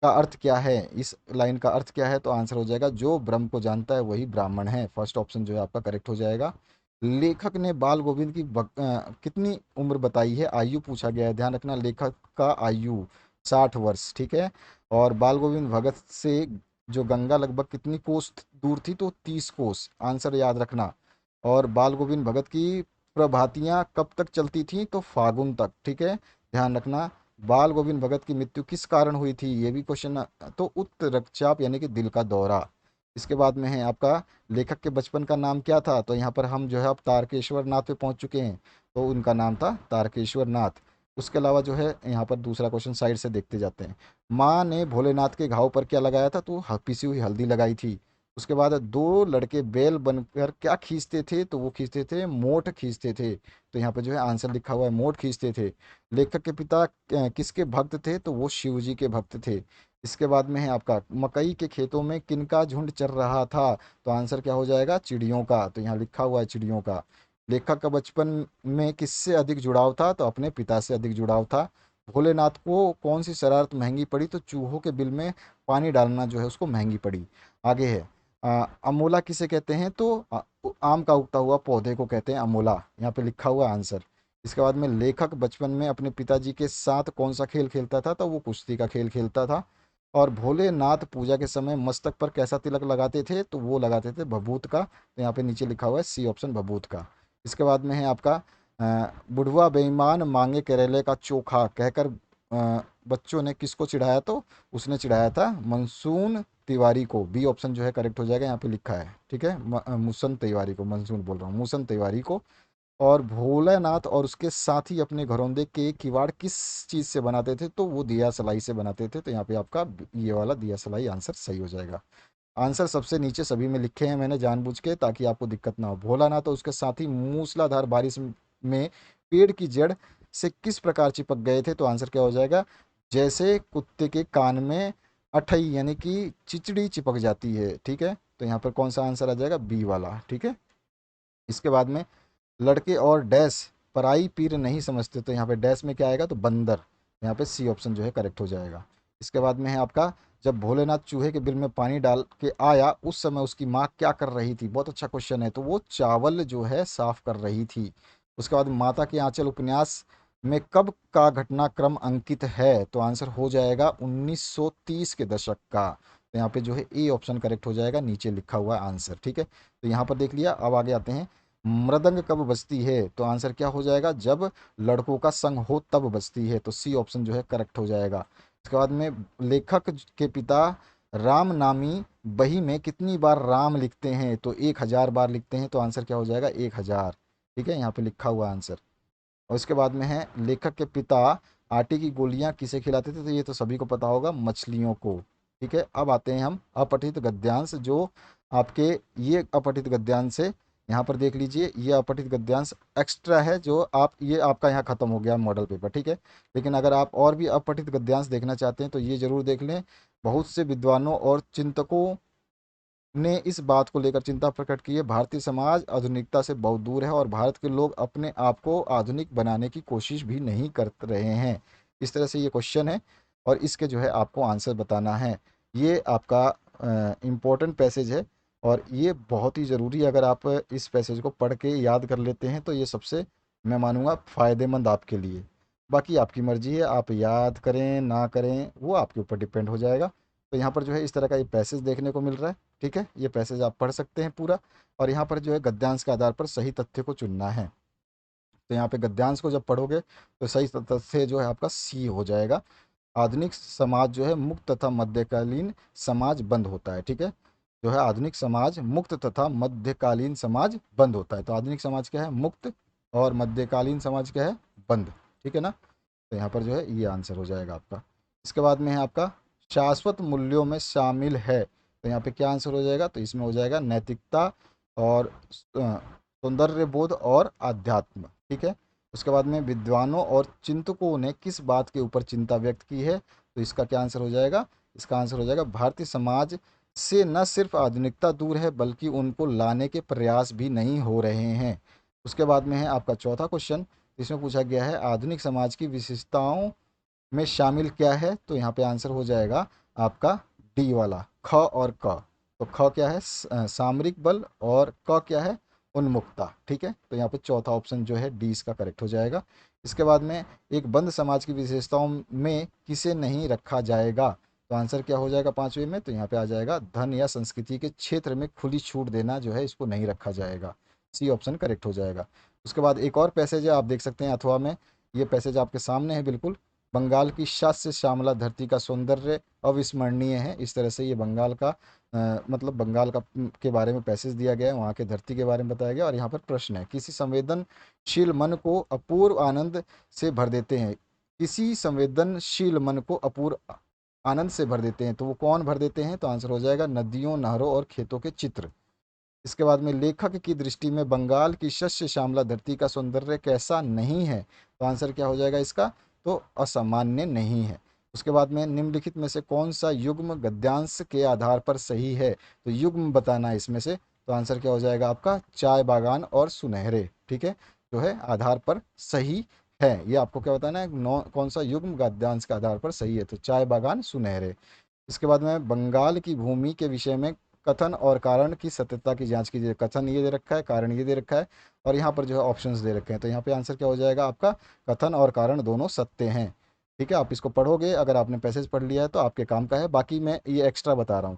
का अर्थ क्या है? इस लाइन का अर्थ क्या है? तो आंसर हो जाएगा जो ब्रह्म को जानता है वही ब्राह्मण है। फर्स्ट ऑप्शन जो है आपका करेक्ट हो जाएगा। लेखक ने बाल गोविंद की कितनी उम्र बताई है? आयु पूछा गया है, ध्यान रखना, लेखक का आयु 60 वर्ष, ठीक है। और बाल गोविंद भगत से जो गंगा लगभग कितनी कोस दूर थी? तो 30 कोस, आंसर याद रखना। और बाल गोविंद भगत की प्रभातियां कब तक चलती थी? तो फागुन तक, ठीक है। ध्यान रखना। बाल गोविंद भगत की मृत्यु किस कारण हुई थी? ये भी क्वेश्चन। तो उच्च रक्तचाप यानी कि दिल का दौरा। इसके बाद में है आपका लेखक के बचपन का नाम क्या था? तो यहाँ पर हम जो है अब तारकेश्वर नाथ पे पहुंच चुके हैं। तो उनका नाम था तारकेश्वर नाथ। उसके अलावा जो है यहाँ पर दूसरा क्वेश्चन साइड से देखते जाते हैं। माँ ने भोलेनाथ के घाव पर क्या लगाया था? तो पिसी हुई हल्दी लगाई थी। उसके बाद दो लड़के बैल बनकर क्या खींचते थे? तो वो खींचते थे, मोठ खींचते थे। तो यहाँ पर जो है आंसर लिखा हुआ है, मोठ खींचते थे। लेखक के पिता किसके भक्त थे? तो वो शिव जी के भक्त थे। इसके बाद में है आपका मकई के खेतों में किनका झुंड चर रहा था? तो आंसर क्या हो जाएगा? चिड़ियों का। तो यहाँ लिखा हुआ है चिड़ियों का। लेखक का बचपन में किससे अधिक जुड़ाव था? तो अपने पिता से अधिक जुड़ाव था। भोलेनाथ को कौन सी शरारत महंगी पड़ी? तो चूहों के बिल में पानी डालना जो है उसको महंगी पड़ी। आगे है अमोला किसे कहते हैं? तो आम का उगता हुआ पौधे को कहते हैं अमोला। यहाँ पे लिखा हुआ आंसर। इसके बाद में लेखक बचपन में अपने पिताजी के साथ कौन सा खेल खेलता था? तो वो कुश्ती का खेल खेलता था। और भोलेनाथ पूजा के समय मस्तक पर कैसा तिलक लगाते थे? तो वो लगाते थे भभूत का। तो यहाँ पे नीचे लिखा हुआ है सी ऑप्शन, भभूत का। इसके बाद में है आपका बुढ़वा बेईमान मांगे करेले का चोखा कहकर बच्चों ने किसको चिढ़ाया? तो उसने चिढ़ाया था मनसून तिवारी को। बी ऑप्शन जो है करेक्ट हो जाएगा, यहाँ पे लिखा है, ठीक है। मुसन तिवारी को, मनसून बोल रहा हूँ, मुसन तिवारी को। और भोलेनाथ और उसके साथी अपने घरौंदे के किवाड़ किस चीज से बनाते थे? तो वो दिया सलाई से बनाते थे। तो यहाँ पे आपका ये वाला दिया सलाई आंसर सही हो जाएगा। आंसर सबसे नीचे सभी में लिखे हैं मैंने जानबूझ के, ताकि आपको दिक्कत ना हो। भोलानाथ और उसके साथी मूसलाधार बारिश में पेड़ की जड़ से किस प्रकार चिपक गए थे? तो आंसर क्या हो जाएगा? जैसे कुत्ते के कान में अठई यानी कि चिचड़ी चिपक जाती है, ठीक है। तो यहाँ पर कौन सा आंसर आ जाएगा? बी वाला, ठीक है। इसके बाद में लड़के और डैश पराई पीर नहीं समझते। तो यहाँ पे डैश में क्या आएगा? तो बंदर। यहाँ पे सी ऑप्शन जो है करेक्ट हो जाएगा। इसके बाद में है आपका जब भोलेनाथ चूहे के बिल में पानी डाल के आया उस समय उसकी माँ क्या कर रही थी? बहुत अच्छा क्वेश्चन है। तो वो चावल जो है साफ कर रही थी। उसके बाद माता के आंचल उपन्यास में कब का घटनाक्रम अंकित है? तो आंसर हो जाएगा 1930 के दशक का। तो यहाँ पे जो है ए ऑप्शन करेक्ट हो जाएगा, नीचे लिखा हुआ आंसर, ठीक है। तो यहाँ पर देख लिया। अब आगे आते हैं, मृदंग कब बजती है? तो आंसर क्या हो जाएगा? जब लड़कों का संग हो तब बजती है। तो सी ऑप्शन जो है करेक्ट हो जाएगा। इसके बाद में लेखक के पिता राम नामी बही में कितनी बार राम लिखते हैं? तो 1000 बार लिखते हैं। तो आंसर क्या हो जाएगा? 1000, ठीक है। यहाँ पे लिखा हुआ आंसर। और इसके बाद में है लेखक के पिता आटे की गोलियां किसे खिलाते थे? तो ये तो सभी को पता होगा, मछलियों को, ठीक है। अब आते हैं हम अपठित गद्यांश, जो आपके ये अपठित गद्यांश है। यहाँ पर देख लीजिए, ये अपठित गद्यांश एक्स्ट्रा है, जो आप ये आपका यहाँ खत्म हो गया मॉडल पेपर, ठीक है। लेकिन अगर आप और भी अपठित गद्यांश देखना चाहते हैं तो ये जरूर देख लें। बहुत से विद्वानों और चिंतकों ने इस बात को लेकर चिंता प्रकट की है, भारतीय समाज आधुनिकता से बहुत दूर है और भारत के लोग अपने आप को आधुनिक बनाने की कोशिश भी नहीं कर रहे हैं। इस तरह से ये क्वेश्चन है और इसके जो है आपको आंसर बताना है। ये आपका इम्पोर्टेंट पैसेज है। और ये बहुत ही ज़रूरी, अगर आप इस पैसेज को पढ़ के याद कर लेते हैं तो ये सबसे, मैं मानूंगा, फ़ायदेमंद आपके लिए। बाकी आपकी मर्ज़ी है, आप याद करें ना करें वो आपके ऊपर डिपेंड हो जाएगा। तो यहाँ पर जो है इस तरह का ये पैसेज देखने को मिल रहा है, ठीक है, ये पैसेज आप पढ़ सकते हैं पूरा। और यहाँ पर जो है गद्यांश के आधार पर सही तथ्य को चुनना है। तो यहाँ पे गद्यांश को जब पढ़ोगे तो सही तथ्य जो है आपका सी हो जाएगा। आधुनिक समाज जो है मुक्त तथा मध्यकालीन समाज बंद होता है, ठीक है। जो है आधुनिक समाज मुक्त तथा मध्यकालीन समाज बंद होता है। तो आधुनिक समाज क्या है? मुक्त। और मध्यकालीन समाज क्या है? बंद। ठीक है ना। तो यहाँ पर जो है ये आंसर हो जाएगा आपका। इसके बाद में है आपका शाश्वत मूल्यों में शामिल है। तो यहाँ पे क्या आंसर हो जाएगा? तो इसमें हो जाएगा नैतिकता और सौंदर्य बोध और आध्यात्म। ठीक है। उसके बाद में विद्वानों और चिंतकों ने किस बात के ऊपर चिंता व्यक्त की है? तो इसका क्या आंसर हो जाएगा? इसका आंसर हो जाएगा भारतीय समाज से न सिर्फ आधुनिकता दूर है बल्कि उनको लाने के प्रयास भी नहीं हो रहे हैं। उसके बाद में है आपका चौथा क्वेश्चन। इसमें पूछा गया है आधुनिक समाज की विशेषताओं में शामिल क्या है? तो यहाँ पे आंसर हो जाएगा आपका डी वाला, ख और क। तो ख क्या है? सामरिक बल। और क क्या है? उन्मुक्ता। ठीक है। तो यहाँ पे चौथा ऑप्शन जो है डी इसका करेक्ट हो जाएगा। इसके बाद में एक बंद समाज की विशेषताओं में किसे नहीं रखा जाएगा? तो आंसर क्या हो जाएगा पांचवे में? तो यहाँ पे आ जाएगा धन या संस्कृति के क्षेत्र में खुली छूट देना जो है इसको नहीं रखा जाएगा। सी ऑप्शन करेक्ट हो जाएगा। उसके बाद एक और पैसेज है, आप देख सकते हैं अथवा में, ये पैसेज आपके सामने है बिल्कुल। बंगाल की शास्य श्यामला धरती का सौंदर्य अविस्मरणीय है। इस तरह से ये बंगाल का मतलब बंगाल का के बारे में पैसेज दिया गया है, वहाँ के धरती के बारे में बताया गया। और यहाँ पर प्रश्न है, किसी संवेदनशील मन को अपूर्व आनंद से भर देते हैं। किसी संवेदनशील मन को अपूर्व आनंद से भर देते हैं, तो वो कौन भर देते हैं? तो आंसर हो जाएगा नदियों, नहरों और खेतों के चित्र। इसके बाद में लेखक की दृष्टि में बंगाल की शस्य श्यामला धरती का सौंदर्य कैसा नहीं है? तो आंसर क्या हो जाएगा इसका? तो असामान्य नहीं है। उसके बाद में निम्नलिखित में से कौन सा युग्म गद्यांश के आधार पर सही है? तो युग्म बताना है इसमें से। तो आंसर क्या हो जाएगा आपका? चाय बागान और सुनहरे। ठीक है। जो है आधार पर सही है, ये आपको क्या बताना है, कौन सा युग्म गद्यांश के आधार पर सही है? तो चाय बागान सुनहरे। इसके बाद में बंगाल की भूमि के विषय में कथन और कारण की सत्यता की जांच कीजिए। कथन ये दे रखा है, कारण ये दे रखा है, और यहाँ पर जो है ऑप्शंस दे रखे हैं। तो यहाँ पे आंसर क्या हो जाएगा आपका? कथन और कारण दोनों सत्य हैं। ठीक है। आप इसको पढ़ोगे, अगर आपने पैसेज पढ़ लिया है तो आपके काम का है, बाकी मैं ये एक्स्ट्रा बता रहा हूँ।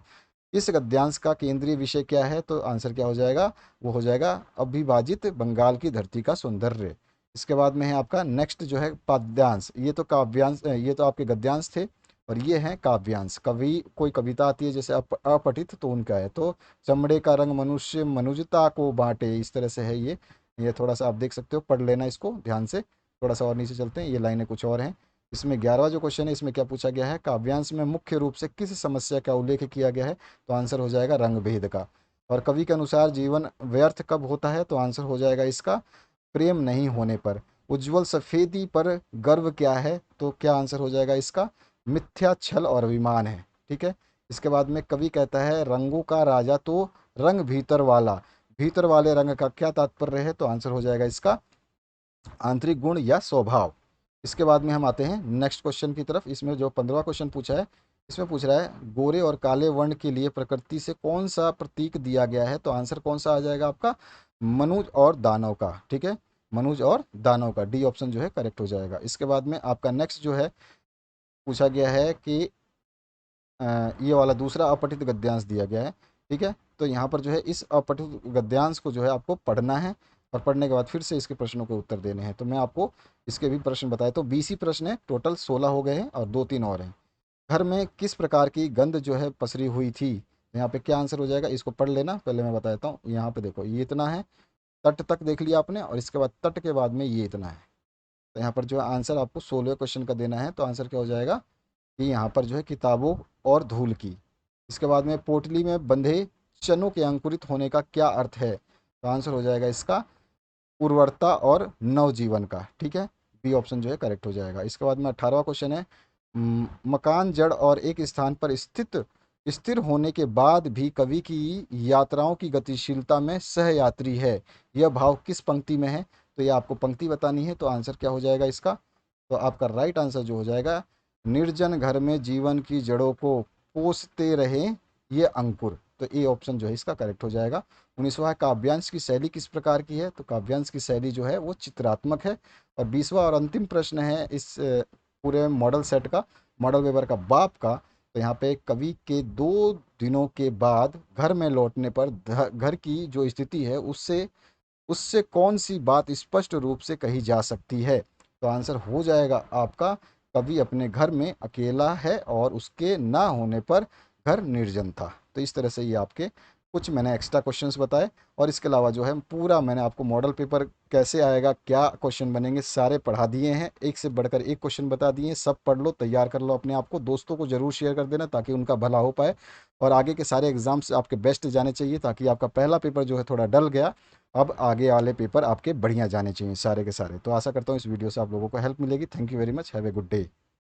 इस गद्यांश का केंद्रीय विषय क्या है? तो आंसर क्या हो जाएगा? वो हो जाएगा अविभाजित बंगाल की धरती का सौंदर्य। इसके बाद में है आपका नेक्स्ट जो है पद्यांश। ये तो काव्यांश, ये तो आपके गद्यांश थे, और ये है काव्यांश। कवि कोई कविता आती है जैसे अपठित, तो उनका है। तो चमड़े का रंग मनुष्य मनुजता को बांटे, इस तरह से है ये थोड़ा सा आप देख सकते हो, पढ़ लेना इसको ध्यान से। थोड़ा सा और नीचे चलते हैं, ये लाइनें कुछ और हैं। इसमें 11वां जो क्वेश्चन है, इसमें क्या पूछा गया है? काव्यांश में मुख्य रूप से किस समस्या का उल्लेख किया गया है? तो आंसर हो जाएगा रंग भेद का। और कवि के अनुसार जीवन व्यर्थ कब होता है? तो आंसर हो जाएगा इसका प्रेम नहीं होने पर। उज्जवल सफेदी पर गर्व क्या है? तो क्या आंसर हो जाएगा इसका? मिथ्या, छल और अभिमान है। ठीक है। इसके बाद में कवि कहता है रंगों का राजा तो रंग भीतर वाला। भीतर वाले रंग का क्या तात्पर्य है? तो आंसर हो जाएगा इसका आंतरिक गुण या स्वभाव। इसके बाद में हम आते हैं नेक्स्ट क्वेश्चन की तरफ। इसमें जो 15वां क्वेश्चन पूछा है, इसमें पूछ रहा है गोरे और काले वर्ण के लिए प्रकृति से कौन सा प्रतीक दिया गया है? तो आंसर कौन सा आ जाएगा आपका? मनुज और दानव का। ठीक है। मनुज और दानव का, डी ऑप्शन जो है करेक्ट हो जाएगा। इसके बाद में आपका नेक्स्ट जो है पूछा गया है कि ये वाला दूसरा अपठित गद्यांश दिया गया है। ठीक है। तो यहाँ पर जो है इस अपठित गद्यांश को जो है आपको पढ़ना है, और पढ़ने के बाद फिर से इसके प्रश्नों के उत्तर देने हैं। तो मैं आपको इसके भी प्रश्न बताए, तो 20 ही प्रश्न है टोटल, 16 हो गए हैं और दो तीन और हैं। घर में किस प्रकार की गंध जो है पसरी हुई थी? यहाँ पे क्या आंसर हो जाएगा? इसको पढ़ लेना, पहले मैं बता देता हूँ। यहाँ पे देखो, ये इतना है, तट तक देख लिया आपने, और इसके बाद तट के बाद में ये इतना है। तो यहाँ पर जो है आंसर आपको 16वें क्वेश्चन का देना है। तो आंसर क्या हो जाएगा कि यहाँ पर जो है किताबों और धूल की। इसके बाद में पोटली में बंधे चनों के अंकुरित होने का क्या अर्थ है? तो आंसर हो जाएगा इसका उर्वरता और नवजीवन का। ठीक है। बी ऑप्शन जो है करेक्ट हो जाएगा। इसके बाद में 18वां क्वेश्चन है मकान जड़ और एक स्थान पर स्थिर होने के बाद भी कवि की यात्राओं की गतिशीलता में सहयात्री है, यह भाव किस पंक्ति में है? तो ये आपको पंक्ति बतानी है। तो आंसर क्या हो जाएगा इसका? तो आपका राइट आंसर जो हो जाएगा, निर्जन घर में जीवन की जड़ों को पोसते रहे ये अंकुर। तो ए ऑप्शन जो है इसका करेक्ट हो जाएगा। 19वां है काव्यांश की शैली किस प्रकार की है, तो काव्यांश की शैली जो है वो चित्रात्मक है। और 20वां और अंतिम प्रश्न है इस पूरे मॉडल सेट का, मॉडल पेपर का बाप का। तो यहाँ पे कवि के 2 दिनों के बाद घर में लौटने पर घर की जो स्थिति है उससे उससे कौन सी बात स्पष्ट रूप से कही जा सकती है। तो आंसर हो जाएगा आपका, कवि अपने घर में अकेला है और उसके ना होने पर घर निर्जन था। तो इस तरह से ये आपके कुछ मैंने एक्स्ट्रा क्वेश्चंस बताए। और इसके अलावा जो है पूरा मैंने आपको मॉडल पेपर कैसे आएगा, क्या क्वेश्चन बनेंगे, सारे पढ़ा दिए हैं। एक से बढ़कर एक क्वेश्चन बता दिए हैं। सब पढ़ लो, तैयार कर लो अपने आप को। दोस्तों को जरूर शेयर कर देना ताकि उनका भला हो पाए। और आगे के सारे एग्जाम्स आपके बेस्ट जाने चाहिए, ताकि आपका पहला पेपर जो है थोड़ा डल गया, अब आगे वाले पेपर आपके बढ़िया जाने चाहिए सारे के सारे। तो आशा करता हूँ इस वीडियो से आप लोगों को हेल्प मिलेगी। Thank you very much, have a good day.